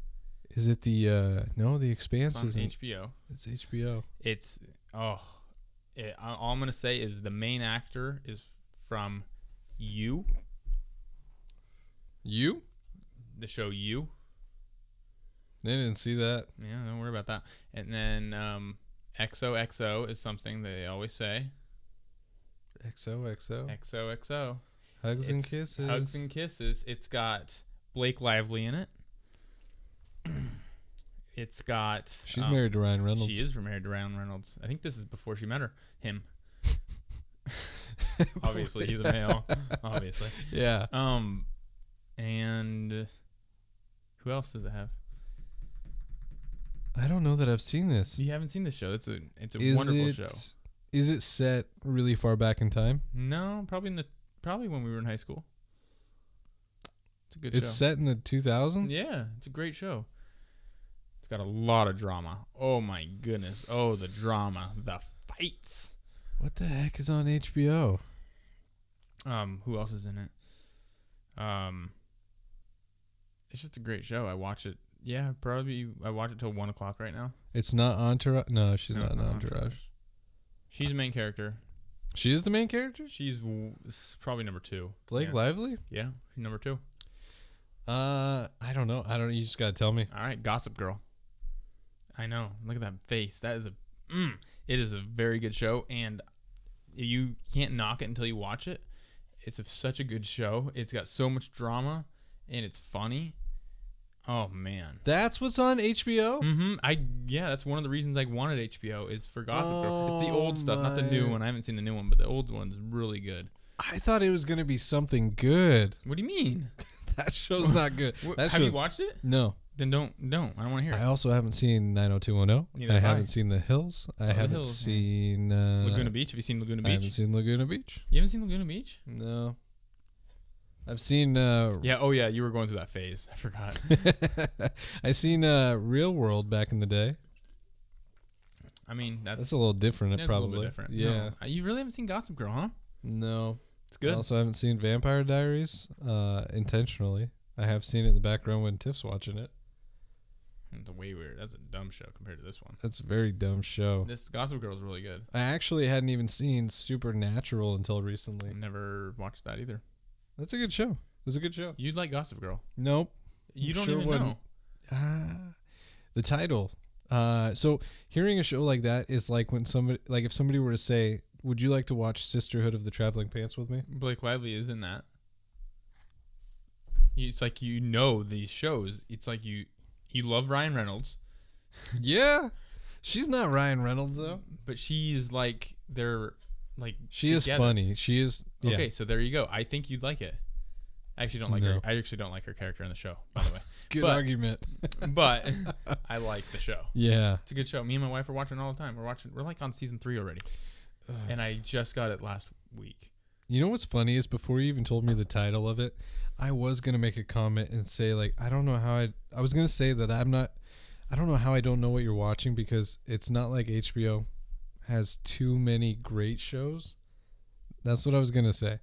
Is it the the Expanse is HBO. It's HBO. It's all I'm gonna say is the main actor is from You. You? The show You. They didn't see that. Yeah, don't worry about that. And then XOXO is something they always say. XOXO. Hugs and kisses. It's got Blake Lively in it. It's got... She's married to Ryan Reynolds. She is married to Ryan Reynolds. I think this is before she met him. Obviously, he's a male. Obviously. Yeah. And who else does it have? I don't know that I've seen this. You haven't seen this show. It's a wonderful show. Is it set really far back in time? No, probably when we were in high school. It's a good show. It's set in the 2000s? Yeah, it's a great show. It's got a lot of drama. Oh my goodness. Oh, the drama, the fights. What the heck is on HBO? Who else is in it? It's just a great show. I watch it. Yeah, probably I watch it till 1 o'clock right now. It's not Entourage? No, she's not in Entourage. She's the main character. She is the main character? She's probably number 2. Blake Lively? Yeah, number 2. I don't know. You just gotta tell me. All right, Gossip Girl. I know. Look at that face. That is it is a very good show, and you can't knock it until you watch it. It's such a good show. It's got so much drama, and it's funny. Oh man, that's what's on HBO. That's one of the reasons I wanted HBO is for Gossip Girl. It's the old stuff, not the new one. I haven't seen the new one, but the old one's really good. I thought it was gonna be something good. What do you mean? That show's not good. Have you watched it? No. Then don't. I don't want to hear it. I also haven't seen 90210. I haven't seen The Hills. I haven't seen Laguna Beach. Have you seen Laguna Beach? I haven't seen Laguna Beach. You haven't seen Laguna Beach? No. I've seen you were going through that phase. I forgot. I seen Real World back in the day. I mean, that's a little different. Probably a little bit different. Yeah. No. You really haven't seen Gossip Girl, huh? No. It's good. I also haven't seen Vampire Diaries intentionally. I have seen it in the background when Tiff's watching it. It's way weird. That's a dumb show compared to this one. That's a very dumb show. This Gossip Girl is really good. I actually hadn't even seen Supernatural until recently. Never watched that either. That's a good show. It was a good show. You'd like Gossip Girl. Nope. You don't even know. The title. So hearing a show like that is like when if somebody were to say, would you like to watch Sisterhood of the Traveling Pants with me? Blake Lively is in that. It's like these shows. It's like you love Ryan Reynolds. Yeah. She's not Ryan Reynolds though. But she's like they're like she together. Is funny. She is Okay, so there you go. I think you'd like it. I actually don't like her. I actually don't like her character in the show, by the way. Good argument. But I like the show. Yeah. It's a good show. Me and my wife are watching all the time. We're like on season 3 already. And I just got it last week. You know what's funny is before you even told me the title of it, I was going to make a comment and say like, I don't know how I was going to say that I don't know how I don't know what you're watching because it's not like HBO has too many great shows. That's what I was gonna say.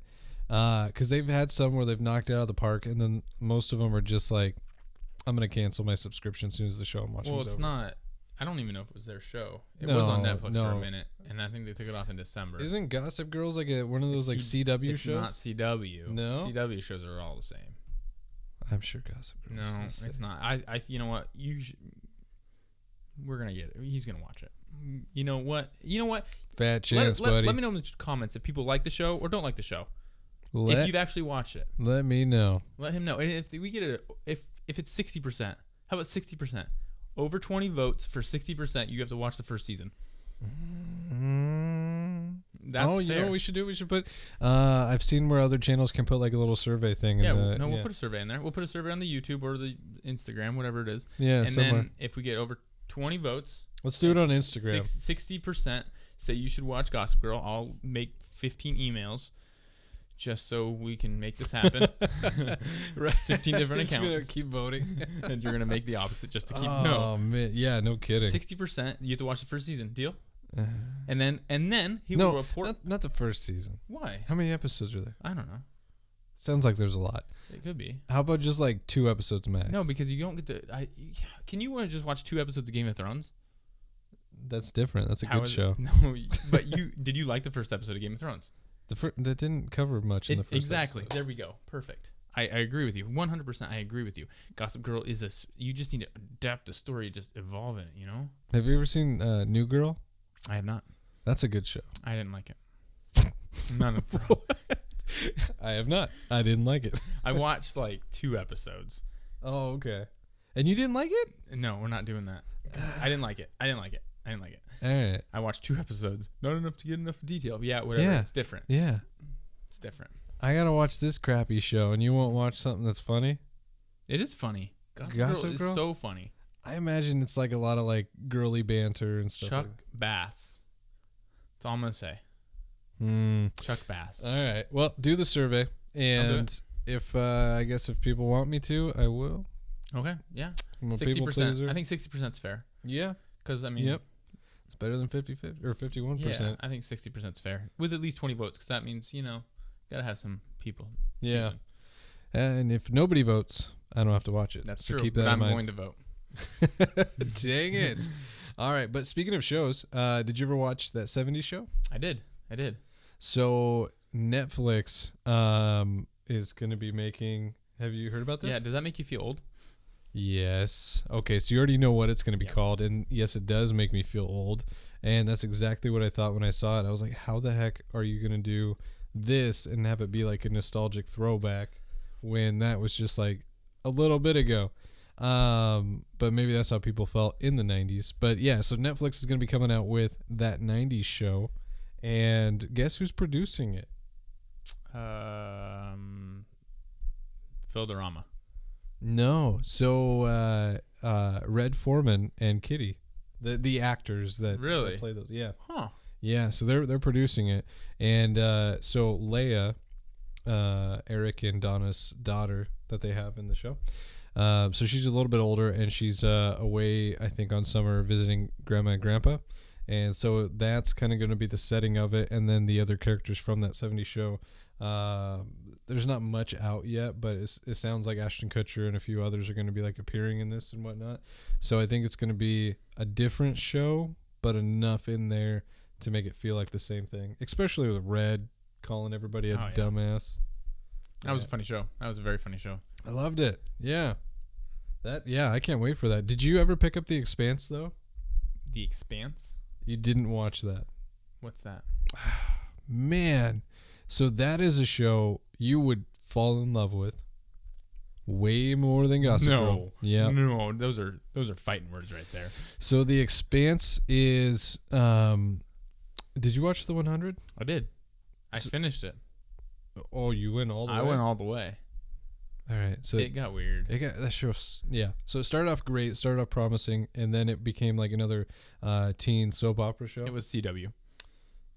Because they've had some where they've knocked it out of the park, and then most of them are just like, I'm gonna cancel my subscription as soon as the show I'm watching. Well, is it's over. not. I don't even know if it was their show. It was on Netflix for a minute, and I think they took it off in December. Isn't Gossip Girls like one of those like CW it's shows? It's not CW. No, CW shows are all the same. I'm sure Gossip Girls. No, it's not. You know what? We're gonna get it. He's gonna watch it. You know what? Fat chance, buddy. Let me know in the comments if people like the show or don't like the show. If you've actually watched it, let me know. Let him know. And if we get if it's 60%, how about 60%? Over 20 votes for 60%, you have to watch the first season. That's fair. You know what we should do? We should put. I've seen where other channels can put like a little survey thing. We'll put a survey in there. We'll put a survey on the YouTube or the Instagram, whatever it is. Yeah, and then if we get over 20 votes, let's do it on Instagram. 60% say you should watch Gossip Girl. I'll make 15 emails. Just so we can make this happen. Right. 15 different accounts. You're going to keep voting. And you're going to make the opposite just to keep... Oh, man. Yeah, no kidding. 60%. You have to watch the first season. Deal? And then he will report... Not the first season. Why? How many episodes are there? I don't know. Sounds like there's a lot. It could be. How about just like 2 episodes max? No, because you don't get to... Can you just watch 2 episodes of Game of Thrones? That's different. That's a good show. No, but did you like the first episode of Game of Thrones? That didn't cover much in the first episode. There we go. Perfect. I agree with you. 100% I agree with you. Gossip Girl is you just need to adapt the story, just evolve in it, you know? Have you ever seen New Girl? I have not. That's a good show. I didn't like it. None of them. I have not. I didn't like it. I watched like 2 episodes. Oh, okay. And you didn't like it? No, we're not doing that. I didn't like it. All right. I watched 2 episodes. Not enough to get enough detail. Yeah, whatever. Yeah. It's different. Yeah. It's different. I got to watch this crappy show, and you won't watch something that's funny? It is funny. Gossip Girl is so funny. I imagine it's like a lot of like girly banter and stuff. Chuck Bass. That's all I'm going to say. Chuck Bass. All right. Well, do the survey. And if I guess if people want me to, I will. Okay. Yeah. 60%. I think 60% is fair. Yeah. Because, I mean... Yep. It's better than 50 or 51%. Yeah, I think 60% is fair. With at least 20 votes, because that means, got to have some people. Yeah. Choosing. And if nobody votes, I don't have to watch it. That's so true, keep that but in mind. I'm going to vote. Dang it. All right, but speaking of shows, did you ever watch that 70s show? I did. So Netflix is going to be making... Have you heard about this? Yeah, does that make you feel old? Yes. Okay, so you already know what it's going to be called, and yes, it does make me feel old, and that's exactly what I thought when I saw it. I was like, how the heck are you going to do this and have it be like a nostalgic throwback when that was just like a little bit ago? But maybe that's how people felt in the 90s. But yeah, so Netflix is going to be coming out with that 90s show, and guess who's producing it? Filderama. No. So Red Foreman and Kitty, the actors that play those. Yeah. Huh. Yeah, so they're producing it. And so Leia, Eric and Donna's daughter that they have in the show. So she's a little bit older, and she's away, I think, on summer visiting Grandma and Grandpa. And so that's kind of going to be the setting of it. And then the other characters from that 70s show, there's not much out yet, but it sounds like Ashton Kutcher and a few others are going to be like appearing in this and whatnot. So I think it's going to be a different show, but enough in there to make it feel like the same thing, especially with Red calling everybody a dumbass. That was a funny show. That was a very funny show. I loved it. Yeah. I can't wait for that. Did you ever pick up The Expanse, though? The Expanse? You didn't watch that. What's that? Man. So that is a show you would fall in love with way more than Gossip Girl. Yeah. No, those are fighting words right there. So The Expanse is did you watch the 100? I did. I finished it. Oh, you went all the way? I went all the way. All right. So it got weird. That show, yeah. So it started off great, started off promising, and then it became like another teen soap opera show. It was CW.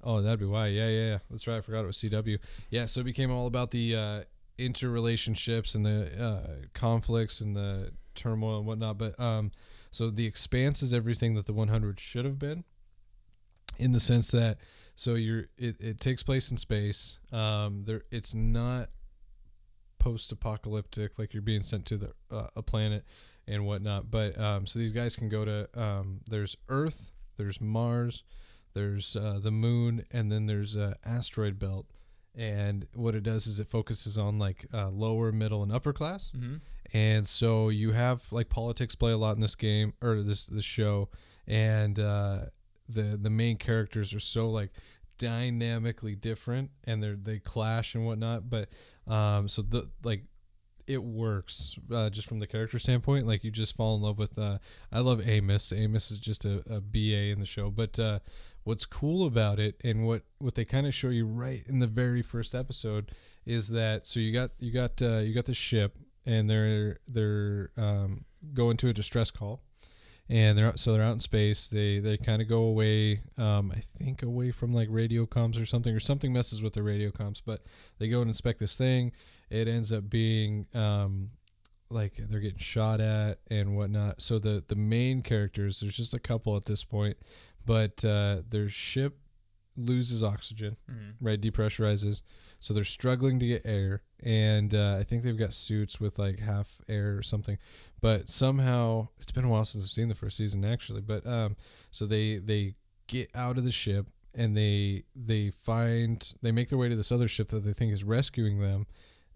Oh, that'd be why. Yeah. That's right. I forgot it was CW. Yeah, so it became all about the interrelationships and the conflicts and the turmoil and whatnot. But so The Expanse is everything that the 100 should have been, in the sense that So it takes place in space. It's not post-apocalyptic, like you're being sent to a planet and whatnot. But so these guys can go to there's Earth, there's Mars, there's the Moon, and then there's a asteroid belt. And what it does is it focuses on like lower, middle, and upper class. Mm-hmm. And so you have like politics play a lot in this game or this show, and the main characters are so like dynamically different, and they clash and whatnot. But so it works just from the character standpoint. Like you just fall in love with. I love Amos. Amos is just a BA in the show, but. What's cool about it, and what they kind of show you right in the very first episode, is that so you got the ship, and they're going to a distress call, and they're out in space. They kind of go away, I think away from like radio comms or something messes with the radio comms, but they go and inspect this thing. It ends up being like they're getting shot at and whatnot. So the main characters, there's just a couple at this point. But their ship loses oxygen, right? Depressurizes. So they're struggling to get air. And I think they've got suits with like half air or something. But somehow, it's been a while since I've seen the first season actually. But so they get out of the ship, and they make their way to this other ship that they think is rescuing them.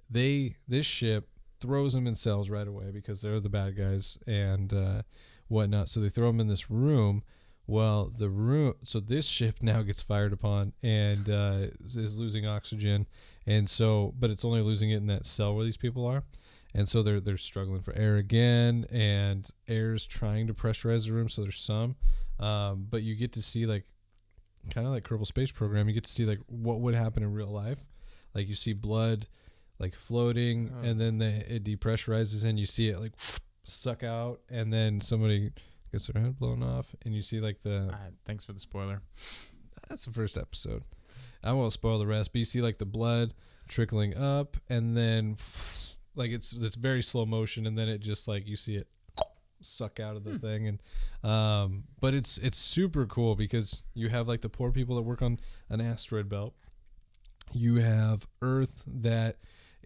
This ship throws them in cells right away because they're the bad guys and whatnot. So they throw them in this room. Well, so this ship now gets fired upon and is losing oxygen, and so, but it's only losing it in that cell where these people are, and so they're struggling for air again, and air's trying to pressurize the room, so there's some, but you get to see like, kind of like Kerbal Space Program, you get to see like what would happen in real life, like you see blood like floating, and then it depressurizes, and you see it like suck out, and then somebody gets their head blown off, and you see like thanks for the spoiler. That's the first episode. I won't spoil the rest, but you see like the blood trickling up, and then like it's very slow motion, and then it just like you see it suck out of the thing, and but it's super cool because you have like the poor people that work on an asteroid belt. You have Earth that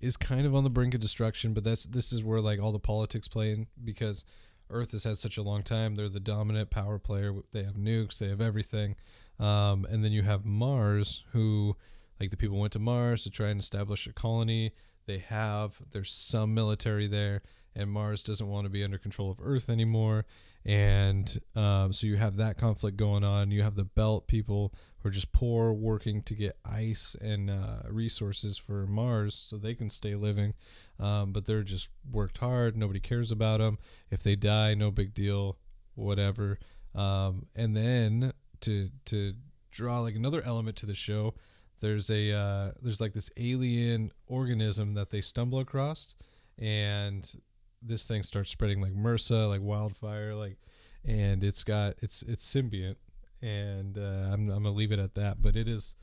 is kind of on the brink of destruction, but this is where like all the politics play in, because Earth has had such a long time. They're the dominant power player. They have nukes. They have everything. And then you have Mars, who, like the people went to Mars to try and establish a colony. There's some military there, and Mars doesn't want to be under control of Earth anymore. And so you have that conflict going on. You have the belt people who are just poor, working to get ice and resources for Mars so they can stay living. But they're just worked hard. Nobody cares about them. If they die, no big deal, whatever. And then to draw like another element to the show, there's like this alien organism that they stumble across, and this thing starts spreading like MRSA, like wildfire, like, and it's symbiont, and I'm gonna leave it at that. But it is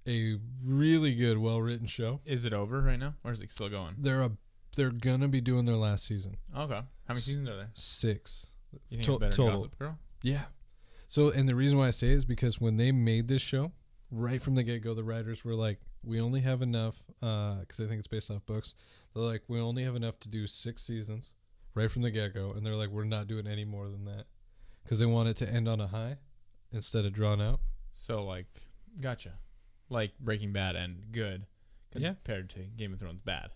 a really good, well-written show. Is it over right now, or is it still going? They're gonna be doing their last season. Okay, how many seasons are there? 6. You think it's better than Gossip Girl? Yeah. So, and the reason why I say it is because when they made this show, right from the get-go, the writers were like, we only have enough, because I think it's based off books. They're like, we only have enough to do 6 seasons, right from the get-go. And they're like, we're not doing any more than that, because they want it to end on a high instead of drawn out. So, like, gotcha. Like Breaking Bad and good compared to Game of Thrones bad.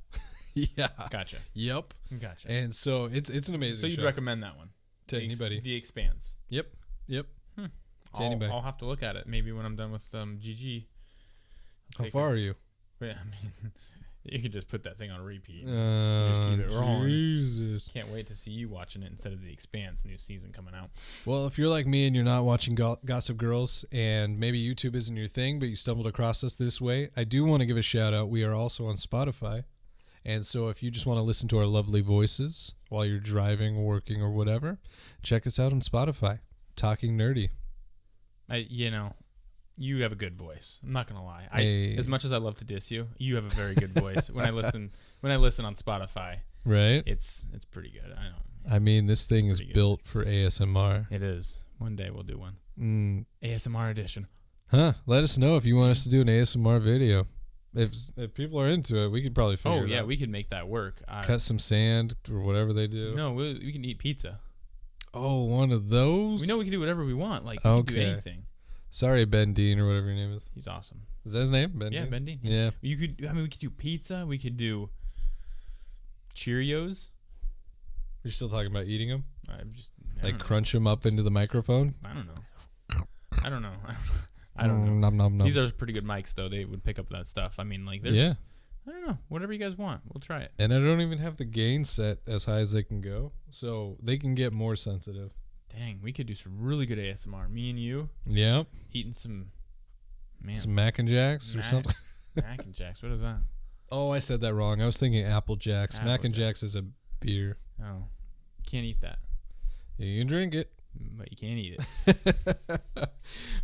Yeah. Gotcha. Yep. Gotcha. And so it's an amazing show. So you'd recommend that one? To anybody. The Expanse. Yep. To anybody. I'll have to look at it maybe when I'm done with GG. How far are you? I mean, you could just put that thing on repeat. Just keep it rolling. Jesus. Can't wait to see you watching it instead of The Expanse new season coming out. Well, if you're like me and you're not watching Gossip Girls, and maybe YouTube isn't your thing, but you stumbled across us this way, I do want to give a shout out. We are also on Spotify. And so if you just want to listen to our lovely voices while you're driving or working or whatever, check us out on Spotify. Talking Nerdy. You have a good voice. I'm not gonna lie. As much as I love to diss you, you have a very good voice. When I listen on Spotify, right? It's pretty good. I mean, this thing is built for ASMR. It is. One day we'll do one. ASMR edition. Let us know if you want us to do an ASMR video. If people are into it, we could probably figure it out. Oh, yeah, we could make that work. Cut some sand or whatever they do. No, we can eat pizza. Oh, one of those? We know we can do whatever we want. Like, we can do anything. Sorry, Ben Dean or whatever your name is. He's awesome. Is that his name? Ben Dean? Ben Dean. Yeah. We could do pizza. We could do Cheerios. You're still talking about eating them? I crunch them up into the microphone? I don't know. I don't know. Nom, nom, nom. These are pretty good mics, though. They would pick up that stuff. I mean, like, there's... I don't know. Whatever you guys want. We'll try it. And I don't even have the gain set as high as they can go, so they can get more sensitive. Dang, we could do some really good ASMR. Me and you. Yeah. Eating some... Some Mac and Jacks or something? Mac and Jacks. What is that? Oh, I said that wrong. I was thinking Apple Jacks. Mac and Jacks is a beer. Oh. Can't eat that. Yeah, you can drink it. But you can't eat it.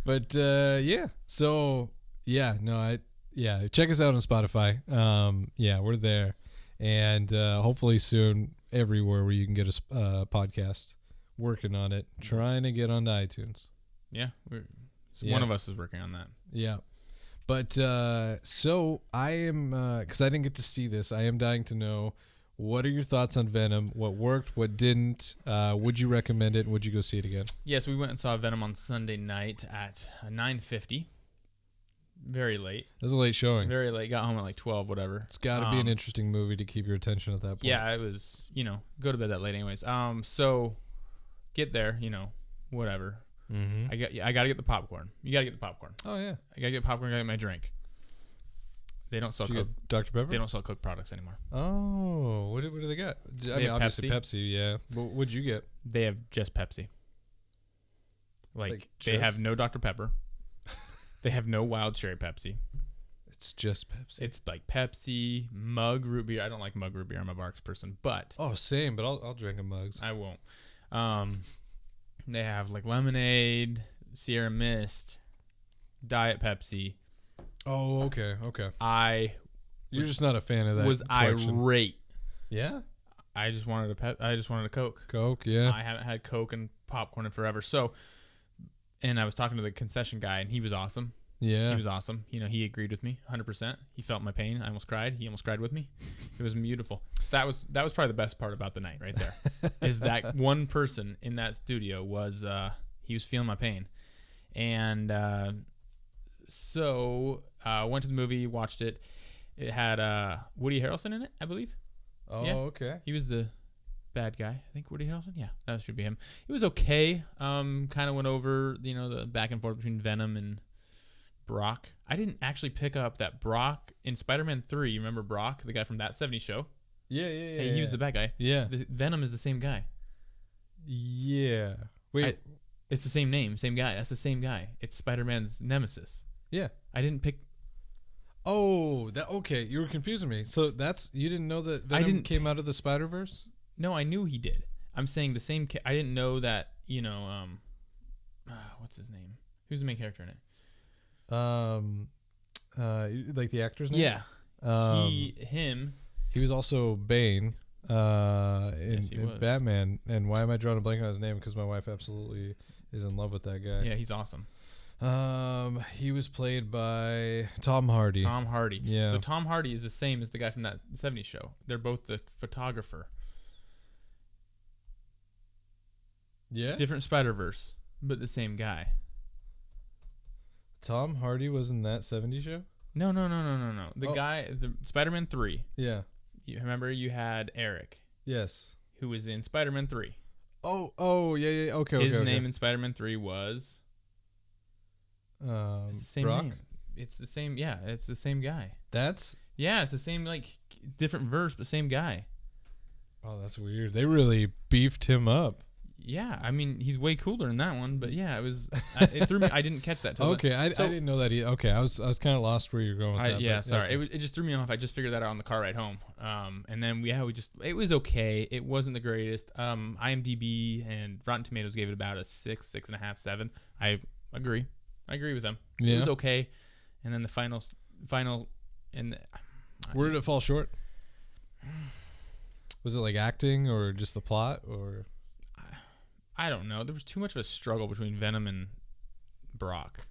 But, yeah. So, check us out on Spotify. We're there. And hopefully soon everywhere where you can get a podcast. Working on it. Trying to get onto iTunes. Yeah. One of us is working on that. Yeah. But so I am, because I didn't get to see this, I am dying to know, what are your thoughts on Venom? What worked? What didn't? Would you recommend it? Would you go see it again? Yes, we went and saw Venom on Sunday night at 9:50. Very late. It was a late showing. Very late. Got home at like 12, whatever. It's got to be an interesting movie to keep your attention at that point. Yeah, it was, go to bed that late anyways. So get there, whatever. Mm-hmm. I got to get the popcorn. You got to get the popcorn. Oh, yeah. I got to get popcorn. I got to get my drink. They don't sell Coke. Dr. Pepper? They don't sell Coke products anymore. Oh, what do they got? Obviously Pepsi, yeah. But what'd you get? They have just Pepsi. They have no Dr. Pepper. They have no wild cherry Pepsi. It's just Pepsi. It's like Pepsi, mug root beer. I don't like mug root beer. I'm a Barks person, but same. But I'll drink a mugs. I won't. They have like lemonade, Sierra Mist, Diet Pepsi. Oh, okay. You're just not a fan of that. Was collection. irate. Yeah. I just wanted a Coke. Coke, yeah. I haven't had Coke and popcorn in forever. So, and I was talking to the concession guy, and he was awesome. Yeah. He was awesome. He agreed with me 100%. He felt my pain. I almost cried. He almost cried with me. It was beautiful. So that was probably the best part about the night right there. Is that one person in that studio was he was feeling my pain. And so went to the movie, watched it. It had Woody Harrelson in it, I believe. Oh, yeah. Okay. He was the bad guy. I think Woody Harrelson. Yeah, that should be him. It was okay. Kind of went over, the back and forth between Venom and Brock. I didn't actually pick up that Brock in Spider-Man 3. You remember Brock, the guy from That 70s Show? Yeah. Hey, he was the bad guy. Yeah. Venom is the same guy. Yeah. Wait. It's the same name, same guy. That's the same guy. It's Spider-Man's Nemesis. Yeah. I didn't pick... Oh, okay. You were confusing me. So you didn't know that Venom came out of the Spider-Verse? No, I knew he did. I'm saying the same... I didn't know that, what's his name? Who's the main character in it? Like the actor's name? Yeah. Him. He was also Bane in Batman. And why am I drawing a blank on his name? Because my wife absolutely is in love with that guy. Yeah, he's awesome. He was played by Tom Hardy. Tom Hardy. Yeah. So Tom Hardy is the same as the guy from That 70s Show. They're both the photographer. Yeah. Different Spider-Verse, but the same guy. Tom Hardy was in That 70s Show? No. The guy, the Spider-Man 3. Yeah. You remember you had Eric. Yes. Who was in Spider-Man 3. Oh, yeah. Okay. His name in Spider-Man 3 was... it's the same Brock? name. It's the same, yeah, it's the same guy. Yeah, it's the same, different verse, but same guy. Oh, that's weird. They really beefed him up. Yeah, I mean, he's way cooler in that one, but yeah, it was. It threw me. I didn't catch that. Okay, I didn't know that. Okay, I was kind of lost where you're going with that. Yeah, sorry. Okay. It just threw me off. I just figured that out on the car ride home. And then it was okay. It wasn't the greatest. IMDb and Rotten Tomatoes gave it about a 6, 6.5, 7. I agree with them. Yeah. It was okay. And then the final, and where did it fall short? Was it like acting or just the plot or? I don't know. There was too much of a struggle between Venom and Brock.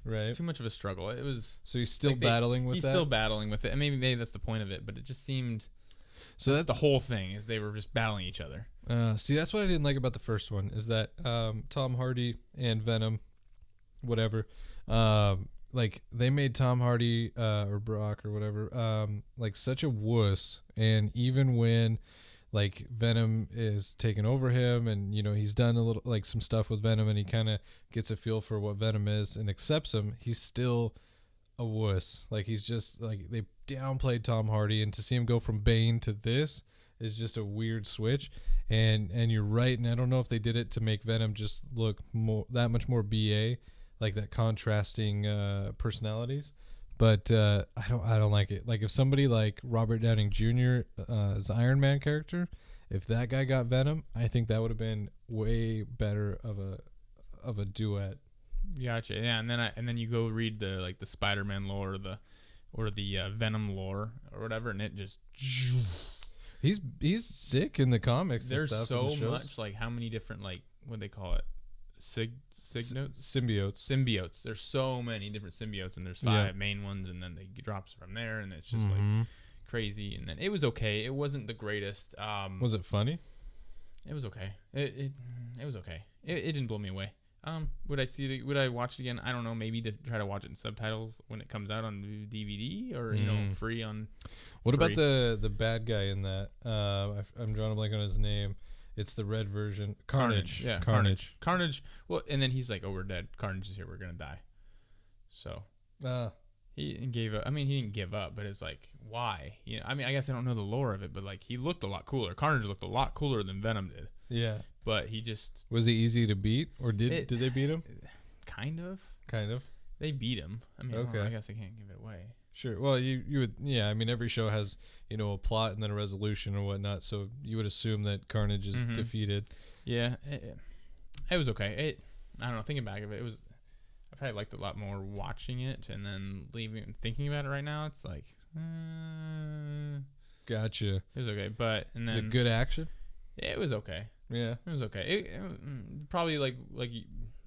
Right. It's too much of a struggle. It was. So he's still battling with that? He's still battling with it. And maybe that's the point of it, but it just seemed... So that's the whole thing, is they were just battling each other. See, that's what I didn't like about the first one, is that Tom Hardy and Venom, whatever, like, they made Tom Hardy, or Brock or whatever, like, such a wuss. And even when, like, Venom is taking over him and, you know, he's done a little, like, some stuff with Venom and he kind of gets a feel for what Venom is and accepts him, he's still a wuss. Like, he's just, like, they downplayed Tom Hardy, and to see him go from Bane to this is just a weird switch. And you're right, and I don't know if they did it to make Venom just look that much more BA, like that contrasting personalities. But I don't like it. Like, if somebody like Robert Downey Jr. As Iron Man character, if that guy got Venom, I think that would have been way better of a duet. Gotcha. Yeah, and then you go read the Spider-Man lore or the Venom lore or whatever, and it just... He's sick in the comics. There's and stuff so much, like, how many different, like, what do they call it? Symbiotes. There's so many different symbiotes, and there's 5 main ones, and then they drops from there, and it's just like crazy. And then it was okay. It wasn't the greatest. Was it funny? It was okay. It was okay. It didn't blow me away. Would I watch it again? I don't know. Maybe to try to watch it in subtitles when it comes out on DVD or free on. What about the bad guy in that? I'm drawing a blank on his name. It's the red version. Carnage. Yeah, Carnage. Well, and then he's like, "Oh, we're dead. Carnage is here. We're gonna die." So he gave up. I mean, he didn't give up, but it's like, why? You know, I mean, I guess I don't know the lore of it, but like, he looked a lot cooler. Carnage looked a lot cooler than Venom did. Yeah. But he just... Was he easy to beat, or did they beat him? Kind of. They beat him. I mean, okay. Well, I guess I can't give it away. Sure. Well, you would, yeah. I mean, every show has, you know, a plot and then a resolution or whatnot. So you would assume that Carnage is defeated. Yeah, it was okay. I don't know. Thinking back of it, I probably liked it a lot more watching it and then thinking about it right now. It's like, gotcha. It was okay, but and then is it good action? Yeah, it was okay. Yeah, it was okay. It probably like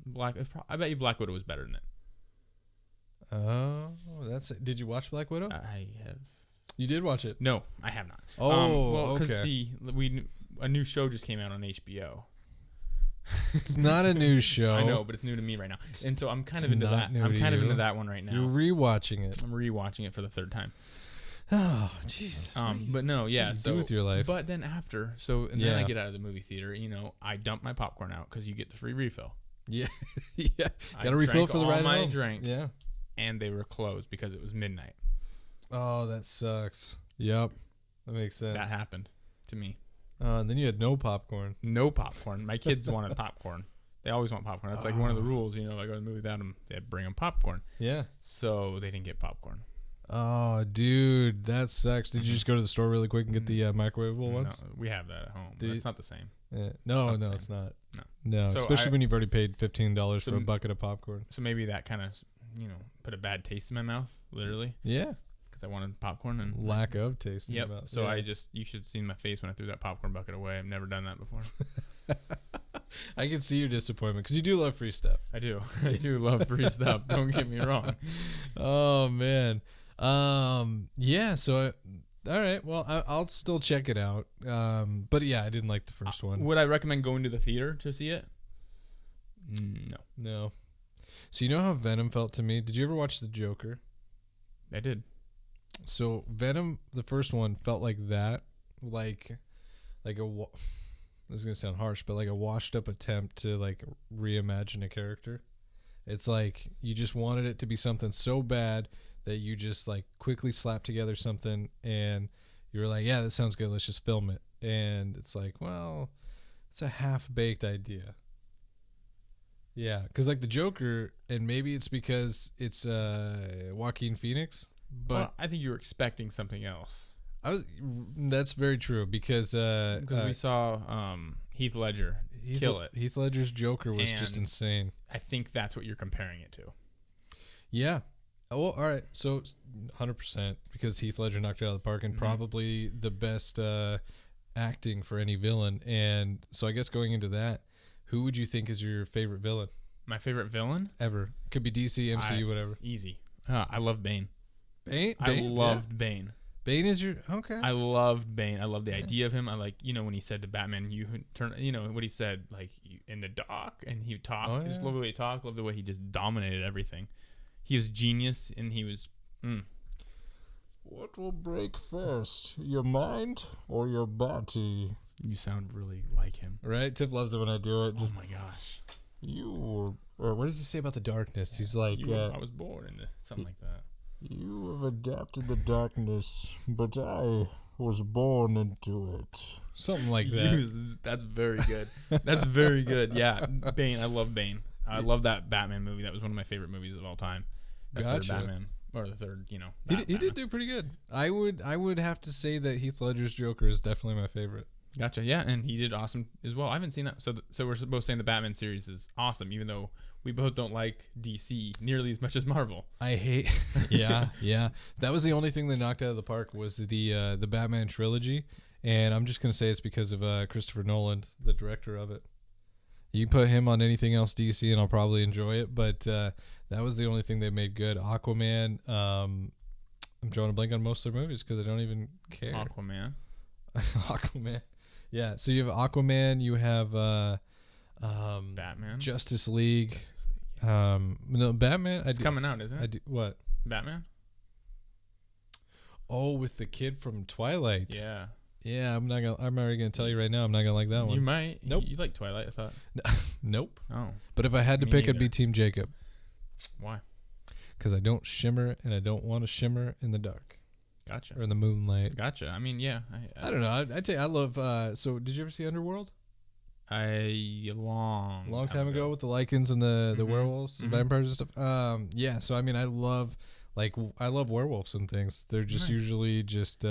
Black. I bet you Black Widow was better than it. Oh, that's it. Did you watch Black Widow? I have. You did watch it? No, I have not. Oh, well, okay. Because a new show just came out on HBO. It's not a new show. I know, but it's new to me right now, and so I'm kind of into that. I'm kind of into that one right now. You're rewatching it. I'm rewatching it for the 3rd time. Oh, Jesus. But no, yeah. What do with your life? But then after, then I get out of the movie theater. You know, I dump my popcorn out because you get the free refill. Yeah, yeah. Got to refill for the ride home. I drank. Yeah. And they were closed because it was midnight. Oh, that sucks. Yep, that makes sense. That happened to me. And then you had no popcorn. No popcorn. My kids wanted popcorn. They always want popcorn. That's like one of the rules. You know, I go to the movie without them, they bring them popcorn. Yeah. So they didn't get popcorn. Oh, dude, that sucks. Did you just go to the store really quick and get the microwavable ones? No, we have that at home. It's not the same. No, it's not. No, so especially when you've already paid $15 for a bucket of popcorn. So maybe that kind of, put a bad taste in my mouth, literally. Yeah. Because I wanted popcorn and lack of taste in your mouth. So you should have seen my face when I threw that popcorn bucket away. I've never done that before. I can see your disappointment because you do love free stuff. I do. I do love free stuff. Don't get me wrong. Oh, man. Yeah, so all right, well, I'll still check it out. But yeah, I didn't like the first one. Would I recommend going to the theater to see it? No. So you know how Venom felt to me? Did you ever watch The Joker? I did. So Venom, the first one, felt like that, like this is gonna sound harsh, but like a washed up attempt to like reimagine a character. It's like you just wanted it to be something so bad that you just like quickly slapped together something and you were like, yeah, that sounds good, let's just film it. And it's like, well, it's a half-baked idea. Yeah, because like the Joker, and maybe it's because it's Joaquin Phoenix, but well, I think you were expecting something else. That's very true because we saw Heath Ledger kill it. Heath Ledger's Joker was just insane. I think that's what you're comparing it to. Yeah. Oh, all right. So 100% because Heath Ledger knocked it out of the park and probably the best acting for any villain. And so I guess going into that, who would you think is your favorite villain? My favorite villain ever. Could be DC, MCU, whatever. Easy. I love Bane. Bane? I loved Bane. Bane is your okay. I loved Bane. I love the idea of him. I like, when he said to Batman, "You turn," what he said, like in the dock, and he talked. I just love the way he talked. Love the way he just dominated everything. He was genius, and he was. What will break first, your mind or your body? You sound really like him, right? Tip loves it when I do it. Oh my gosh, or what does he say about the darkness? He's like, I was born in something like that. You have adapted the darkness, but I was born into it. Something like that. That's very good. That's very good. Yeah, Bane. I love Bane. I love that Batman movie. That was one of my favorite movies of all time. That's the third Batman. Or the third, He did do pretty good. I would have to say that Heath Ledger's Joker is definitely my favorite. Gotcha. Yeah, and he did awesome as well. I haven't seen that. So we're both saying the Batman series is awesome, even though we both don't like DC nearly as much as Marvel. I hate. Yeah. That was the only thing that knocked out of the park was the Batman trilogy, and I'm just gonna say it's because of Christopher Nolan, the director of it. You put him on anything else DC, and I'll probably enjoy it, but that was the only thing they made good. Aquaman. I'm drawing a blank on most of their movies because I don't even care. Aquaman. Yeah. So you have Aquaman. You have Batman. Justice League. No, Batman. It's coming out, isn't it? What? Batman. Oh, with the kid from Twilight. Yeah. Yeah, I'm already gonna tell you right now. I'm not gonna like that one. You might. Nope. You like Twilight? I thought. Nope. Oh. But if I had to pick, I'd be Team Jacob. Why? Because I don't shimmer, and I don't want to shimmer in the dark. Gotcha. Or in the moonlight. Gotcha. I mean, yeah. I don't know. I'd say I love. So, did you ever see Underworld? A long time ago with the lichens and the werewolves and vampires and stuff. Yeah. So I mean, I love werewolves and things. They're just usually just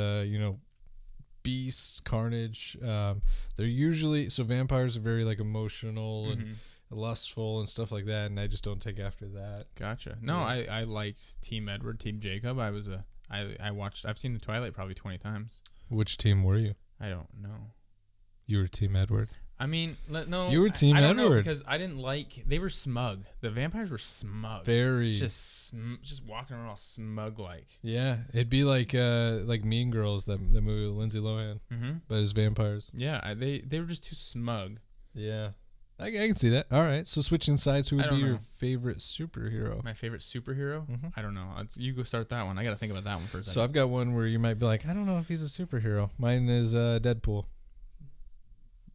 beasts, carnage. They're usually vampires are very like emotional and lustful and stuff like that, and I just don't take after that. Gotcha. No, I liked Team Edward, Team Jacob. I've seen the Twilight probably 20 times. Which team were you? I don't know. You were Team Edward. I mean, no. You were Team Edward. Edward because I didn't like. They were smug. The vampires were smug. Very. Just walking around all smug like. Yeah, it'd be like Mean Girls, the movie with Lindsay Lohan, but as vampires. Yeah, they were just too smug. Yeah, I can see that. All right, so switching sides, who would be your favorite superhero? My favorite superhero? I don't know. You go start that one. I got to think about that one for a second. So I've got one where you might be like, I don't know if he's a superhero. Mine is Deadpool.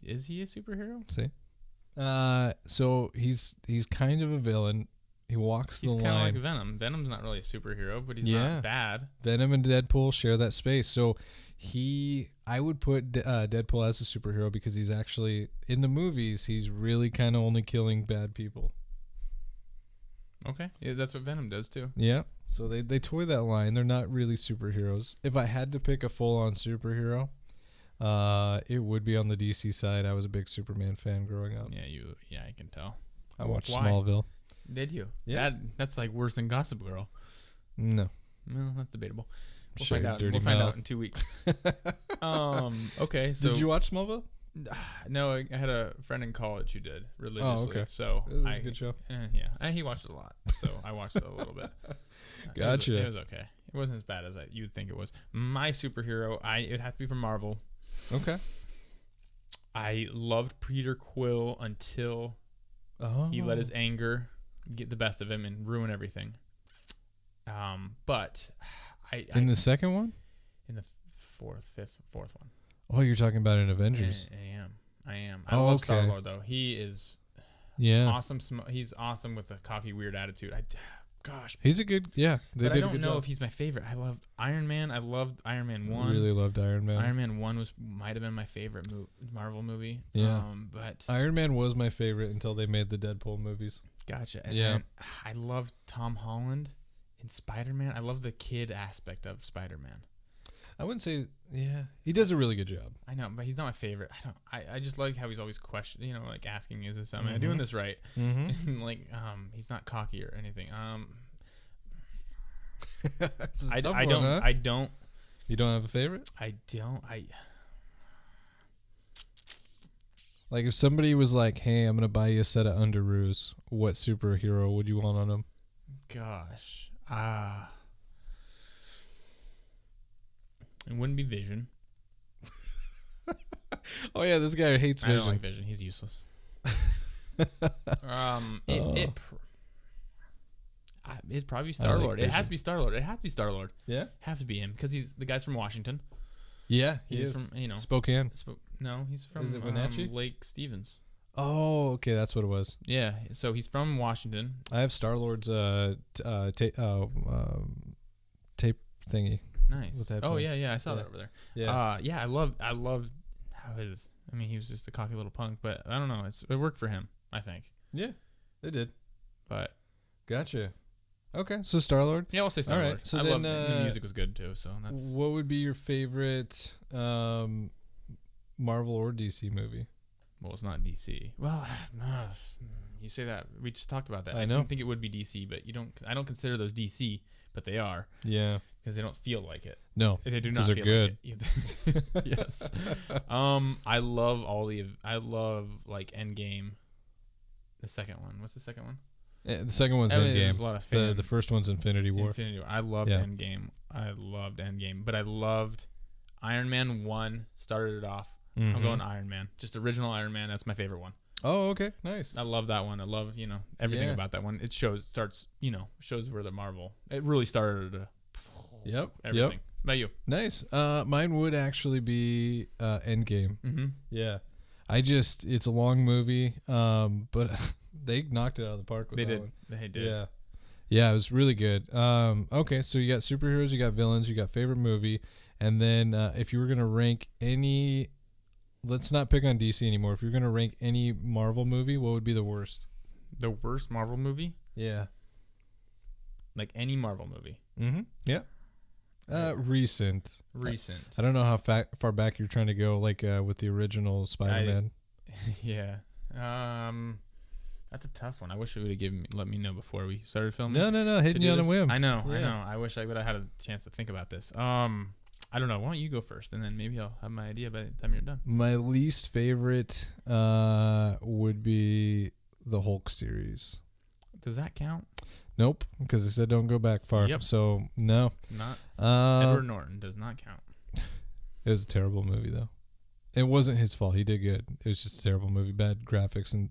Is he a superhero? See, so he's kind of a villain. He walks the line. He's kind of like Venom. Venom's not really a superhero, but he's not bad. Venom and Deadpool share that space. So I would put Deadpool as a superhero because he's actually in the movies. He's really kind of only killing bad people. Okay, yeah, that's what Venom does too. Yeah. So they toy that line. They're not really superheroes. If I had to pick a full-on superhero. It would be on the DC side. I was a big Superman fan growing up. Yeah, I can tell. I watched Smallville. Did you? Yeah. That's like worse than Gossip Girl. No. Well, that's debatable. We'll find out. We'll find out in 2 weeks. Okay. So did you watch Smallville? No, I had a friend in college who did religiously. Oh, okay. So it was a good show. Yeah, he watched it a lot, so I watched it a little bit. Gotcha. It was okay. It wasn't as bad as you'd think it was. My superhero, it'd have to be from Marvel. Okay. I loved Peter Quill until he let his anger get the best of him and ruin everything. But in the second one? In the fourth one. Oh, you're talking about in Avengers. I am. I love Star-Lord though. He is awesome. He's awesome with a cocky weird attitude. Gosh, he's a good but I don't know if he's my favorite. I loved Iron Man. I loved Iron Man 1. I really loved Iron Man. Iron Man 1 might have been my favorite Marvel movie. Yeah, but Iron Man was my favorite until they made the Deadpool movies. Gotcha. And then I loved Tom Holland in Spider-Man. I love the kid aspect of Spider-Man. I wouldn't say, he does a really good job. I know, but he's not my favorite. I just like how he's always questioning, like asking, am I doing this right? Mm-hmm. Like, he's not cocky or anything. I don't. You don't have a favorite? I don't. Like if somebody was like, "Hey, I'm gonna buy you a set of underoos," what superhero would you want on them? Gosh, it wouldn't be Vision. Oh yeah, this guy hates Vision. I don't like Vision. He's useless. It'd probably be Star-Lord. It has to be Star-Lord. It has to be Star-Lord. Yeah? Have to be him because he's the guy's from Washington. Yeah, he's from Spokane. No, he's from Is it Wenatchee? Lake Stevens. Oh, okay, that's what it was. Yeah, so he's from Washington. I have Star-Lord's tape thingy. Nice. Oh yeah, I saw that over there. Yeah. I love how his. I mean, he was just a cocky little punk, but I don't know. It worked for him, I think. Yeah, it did. But gotcha. Okay, so Star-Lord. Yeah, I'll say Star-Lord. All right, so I then, love the music was good too. So that's. What would be your favorite Marvel or DC movie? Well, it's not DC. Well, you say that. We just talked about that. I know. don't think it would be DC, but I don't consider those DC, but they are. Yeah. Because they don't feel like it. No. They do not feel good. like it. Yes. I love like Endgame. The second one. What's the second one? Yeah, the second one's Endgame. There's a lot of the first one's Infinity War. I loved Endgame. But I loved Iron Man 1. Started it off. Mm-hmm. I'm going Iron Man. Just original Iron Man. That's my favorite one. Oh, okay. Nice. I love that one. I love, everything about that one. It shows where the Marvel. It really started Yep. everything. Yep. About you? Nice. Mine would actually be Endgame. Mm-hmm. Yeah. It's a long movie, but they knocked it out of the park with that one. They did. Yeah. Yeah, it was really good. Okay, so you got superheroes, you got villains, you got favorite movie, and then if you were going to rank any... Let's not pick on DC anymore. If you're going to rank any Marvel movie, what would be the worst? The worst Marvel movie? Yeah. Like any Marvel movie? Mm-hmm. Yeah. Recent. I don't know how far back you're trying to go, like with the original Spider-Man. Yeah. That's a tough one. I wish it would have let me know before we started filming. No. Hitting you on a whim. I know. I wish I would have had a chance to think about this. I don't know. Why don't you go first, and then maybe I'll have my idea by the time you're done. My least favorite would be the Hulk series. Does that count? Nope, because I said don't go back far. Yep. So, no. Not Edward Norton does not count. It was a terrible movie, though. It wasn't his fault. He did good. It was just a terrible movie. Bad graphics and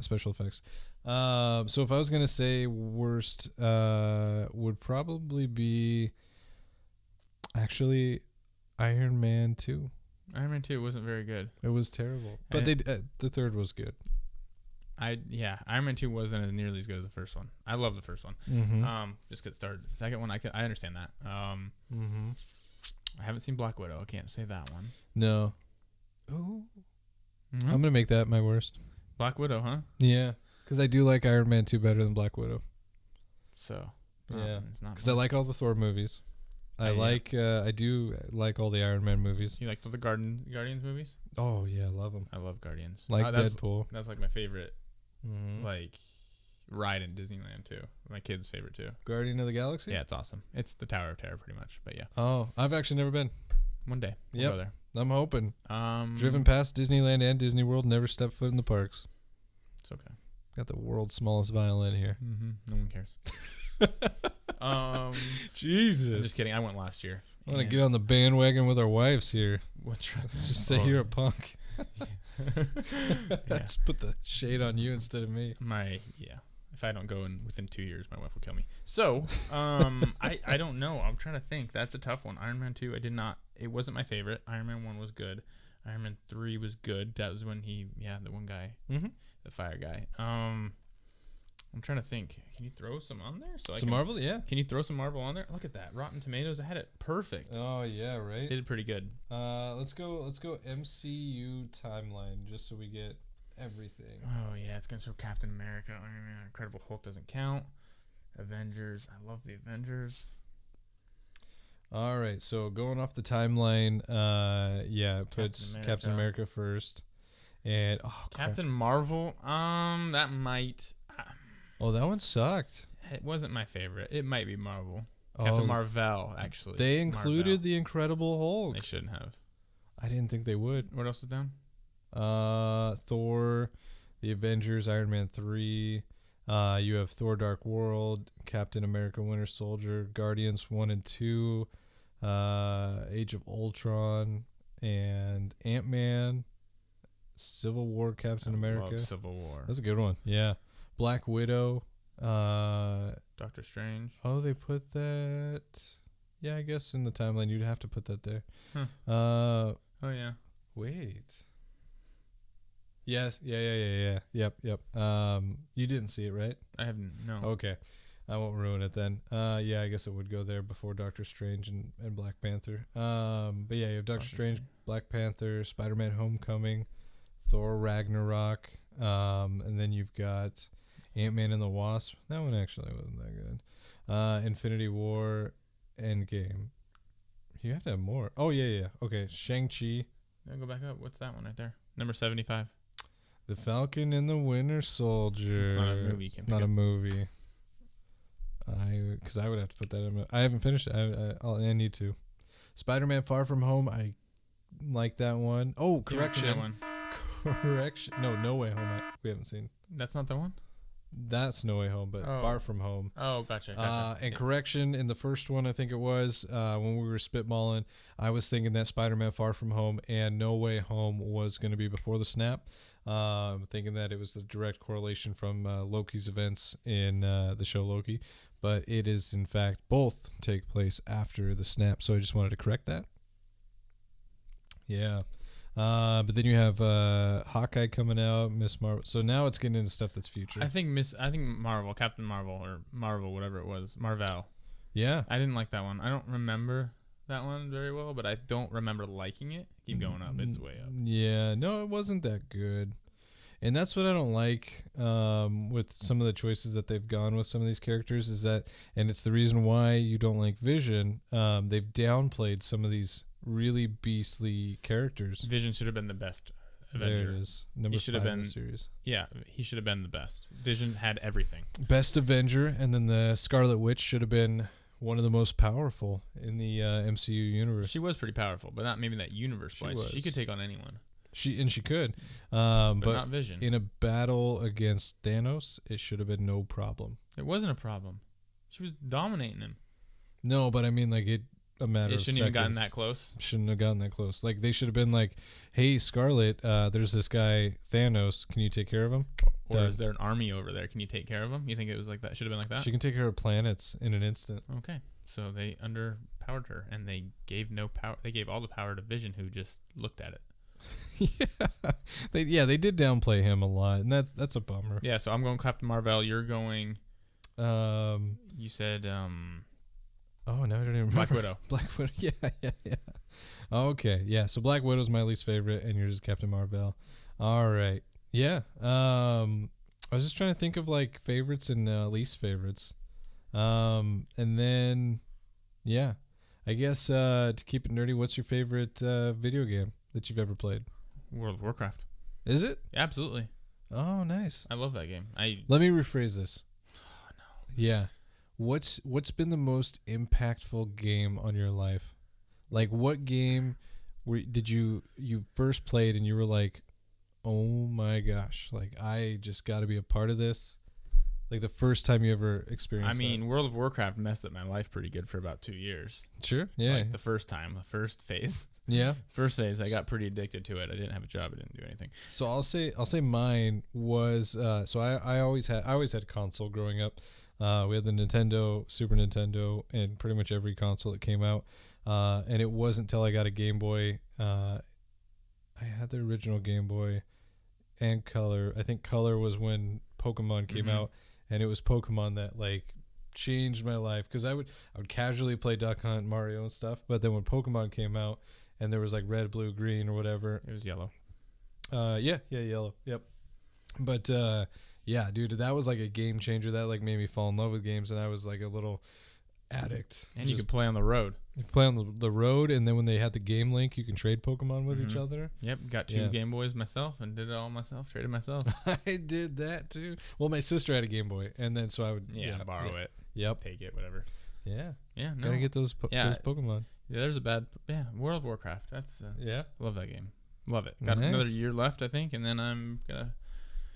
special effects. So if I was going to say worst, would probably be actually Iron Man 2. Iron Man 2 wasn't very good. It was terrible. But the third was good. Iron Man 2 wasn't as nearly as good as the first one. I love the first one. Mm-hmm. Just get started. The second one, I understand that. Mm-hmm. I haven't seen Black Widow. I can't say that one. No. Oh. Mm-hmm. I'm gonna make that my worst. Black Widow, huh? Yeah, because I do like Iron Man 2 better than Black Widow. So. Yeah. It's not. Because I like all the Thor movies. I do like all the Iron Man movies. You like the Guardians movies? Oh yeah, I love them. I love Guardians. Like Deadpool. That's like my favorite. Mm-hmm. Like ride in Disneyland too. My kid's favorite too. Guardian of the Galaxy? Yeah, it's awesome. It's the Tower of Terror pretty much, but yeah. Oh, I've actually never been. One day we'll go there. I'm hoping. Driven past Disneyland and Disney World, never stepped foot in the parks. It's okay. Got the world's smallest violin here. Mm-hmm. No one cares. Jesus. I'm just kidding. I went last year. I want to get on the bandwagon with our wives here. Let's just say you're a punk. Just put the shade on you instead of me. If I don't go within 2 years, my wife will kill me. So, I don't know. I'm trying to think. That's a tough one. Iron Man 2, it wasn't my favorite. Iron Man 1 was good. Iron Man 3 was good. That was when the one guy, the fire guy. I'm trying to think. Can you throw some on there? Some Marvel? Yeah. Can you throw some Marvel on there? Look at that. Rotten Tomatoes. I had it perfect. Oh, yeah, right? They did pretty good. Let's go MCU timeline just so we get everything. Oh, yeah. It's going to show Captain America. Iron Man. Incredible Hulk doesn't count. Avengers. I love the Avengers. All right. So going off the timeline, it puts Captain America first. And Captain Marvel. That might... Oh, that one sucked. It wasn't my favorite. It might be Marvel. Captain Marvel, actually. They included the Incredible Hulk. They shouldn't have. I didn't think they would. What else is down? Thor, The Avengers, Iron Man 3. You have Thor: Dark World, Captain America: Winter Soldier, Guardians 1 and 2, Age of Ultron, and Ant-Man, Civil War, Captain America. Love Civil War. That's a good one. Yeah. Black Widow. Doctor Strange. Oh, they put that. Yeah, I guess in the timeline you'd have to put that there. Huh. Oh yeah. Wait. Yes. Yeah. Yep. You didn't see it, right? I haven't. No. Okay. I won't ruin it then. Yeah, I guess it would go there before Doctor Strange and Black Panther. But yeah, you have Doctor Strange, Black Panther, Spider-Man: Homecoming, Thor: Ragnarok, and then you've got Ant-Man and the Wasp. That one actually wasn't that good. Infinity War, Endgame. You have to have more. Oh yeah. Okay, Shang-Chi. Yeah, go back up. What's that one right there? Number 75. The Falcon and the Winter Soldier. It's not a movie. It's not a movie. Because I would have to put that in. I haven't finished it. I need to. Spider-Man: Far From Home. I like that one. Oh, correction. That one. Correction. No Way Home. We haven't seen. That's not the one? That's No Way Home, but Far From Home. Oh, gotcha. And correction, in the first one, I think it was, when we were spitballing, I was thinking that Spider-Man: Far From Home and No Way Home was going to be before the snap. Thinking that it was the direct correlation from Loki's events in the show Loki. But it is, in fact, both take place after the snap. So I just wanted to correct that. Yeah. But then you have Hawkeye coming out, Miss Marvel. So now it's getting into stuff that's future. I think Marvel, Captain Marvel, or Marvel, whatever it was, Marvel. Yeah. I didn't like that one. I don't remember that one very well, but I don't remember liking it. Keep going up. It's way up. Yeah. No, it wasn't that good. And that's what I don't like with some of the choices that they've gone with some of these characters is that, and it's the reason why you don't like Vision, they've downplayed some of these really beastly characters. Vision should have been the best Avenger. There it is. Number 5 in the series. Yeah, he should have been the best. Vision had everything. Best Avenger, and then the Scarlet Witch should have been one of the most powerful in the MCU universe. She was pretty powerful, but not maybe that universe-wise. She could take on anyone. She could. But not Vision. In a battle against Thanos, it should have been no problem. It wasn't a problem. She was dominating him. No, but I mean, like, it shouldn't even gotten that close. Shouldn't have gotten that close. Like, they should have been like, hey, Scarlet, there's this guy, Thanos. Can you take care of him? Or is there an army over there? Can you take care of him? You think it was like that? Should have been like that? She can take care of planets in an instant. Okay. So they underpowered her, and they gave no power. They gave all the power to Vision, who just looked at it. They did downplay him a lot, and that's a bummer. Yeah, so I'm going Captain Marvel. You're going. You said. Oh no, I don't even remember. Black Widow. Black Widow. Yeah. Okay, yeah. So Black Widow's my least favorite, and yours is Captain Marvel. All right. Yeah. I was just trying to think of like favorites and least favorites. And then, yeah, I guess to keep it nerdy, what's your favorite video game that you've ever played? World of Warcraft. Is it? Absolutely. Oh, nice. I love that game. Let me rephrase this. Oh, no. Yeah. What's been the most impactful game on your life? Like, what game did you first played and you were like, oh my gosh, like, I just got to be a part of this? Like, the first time you ever experienced that. World of Warcraft messed up my life pretty good for about 2 years. Sure, yeah. Like, the first phase. Yeah. First phase, I got pretty addicted to it. I didn't have a job. I didn't do anything. So I'll say mine was, so I always had a console growing up. We had the Nintendo, Super Nintendo, and pretty much every console that came out. And it wasn't until I got a Game Boy. I had the original Game Boy and Color. I think Color was when Pokemon came out, and it was Pokemon that like changed my life because I would casually play Duck Hunt, Mario, and stuff. But then when Pokemon came out, and there was like red, blue, green, or whatever, it was yellow. Yeah, yellow. Yep. But yeah, dude, that was like a game changer. That like made me fall in love with games, and I was like a little addict. And you could play on the road. You could play on the road, and then when they had the Game Link, you can trade Pokemon with each other. Yep, got 2 Game Boys myself and did it all myself, traded myself. I did that too. Well, my sister had a Game Boy, and then so I would borrow it. Yep. Take it, whatever. Yeah. Yeah, no. Gotta get those Pokemon. Yeah, there's a bad... Yeah, World of Warcraft. That's... I love that game. Love it. Got another year left, I think, and then I'm gonna.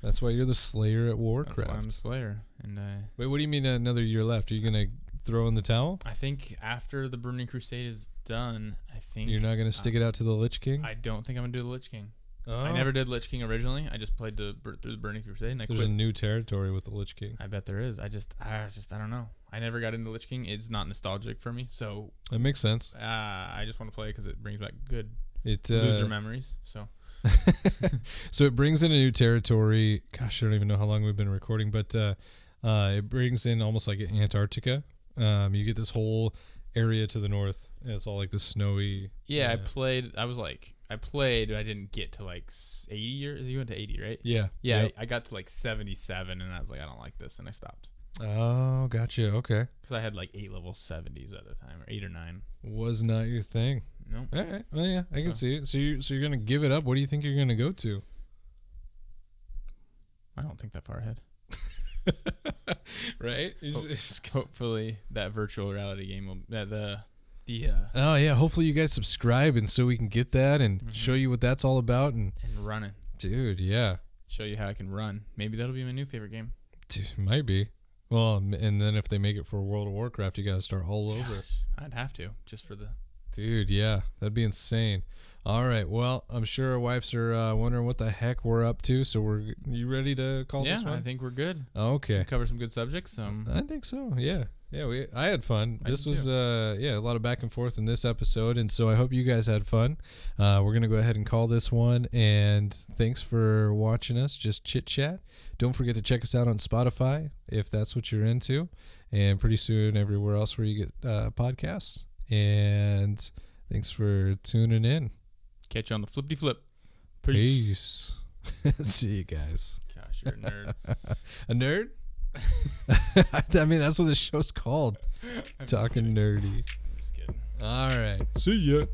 That's why you're the Slayer at Warcraft. That's why I'm a Slayer. And wait, what do you mean another year left? Are you gonna throw in the towel? I think after the Burning Crusade is done, I think you're not gonna stick it out to the Lich King. I don't think I'm gonna do the Lich King. Oh. I never did Lich King originally. I just played through the Burning Crusade. And There's a new territory with the Lich King. I bet there is. I don't know. I never got into Lich King. It's not nostalgic for me, so that makes sense. I just want to play because it brings back good loser memories. So. So it brings in a new territory. Gosh, I don't even know how long we've been recording, but it brings in almost like Antarctica. You get this whole area to the north, and it's all like the snowy. Yeah, I played. I played, but I didn't get to like 80 years. You went to 80, right? Yeah. Yeah, yep. I got to like 77, and I was like, I don't like this, and I stopped. Oh, gotcha. Okay. Because I had like 8 level 70s at the time, or 8 or 9. Was not your thing. No. All right. Well, yeah, I can see it. So you're gonna give it up. What do you think you're gonna go to? I don't think that far ahead. Right. Hopefully that virtual reality game will Oh yeah. Hopefully you guys subscribe, and so we can get that and show you what that's all about and run it, dude. Yeah. Show you how I can run. Maybe that'll be my new favorite game. Dude, might be. Well, and then if they make it for World of Warcraft, you gotta start all over. I'd have to just for the. Dude, yeah, that'd be insane. All right, well, I'm sure our wives are wondering what the heck we're up to. So you ready to call this one? Yeah, I think we're good. Okay, we'll cover some good subjects. I think so. Yeah. I had fun. This was a lot of back and forth in this episode, and so I hope you guys had fun. We're gonna go ahead and call this one. And thanks for watching us. Just chit chat. Don't forget to check us out on Spotify if that's what you're into, and pretty soon everywhere else where you get podcasts. And thanks for tuning in. Catch you on the flippity flip. Peace. See you guys. Gosh, you're a nerd. A nerd? I mean, that's what this show's called. Talking nerdy. I'm just kidding. All right. See ya.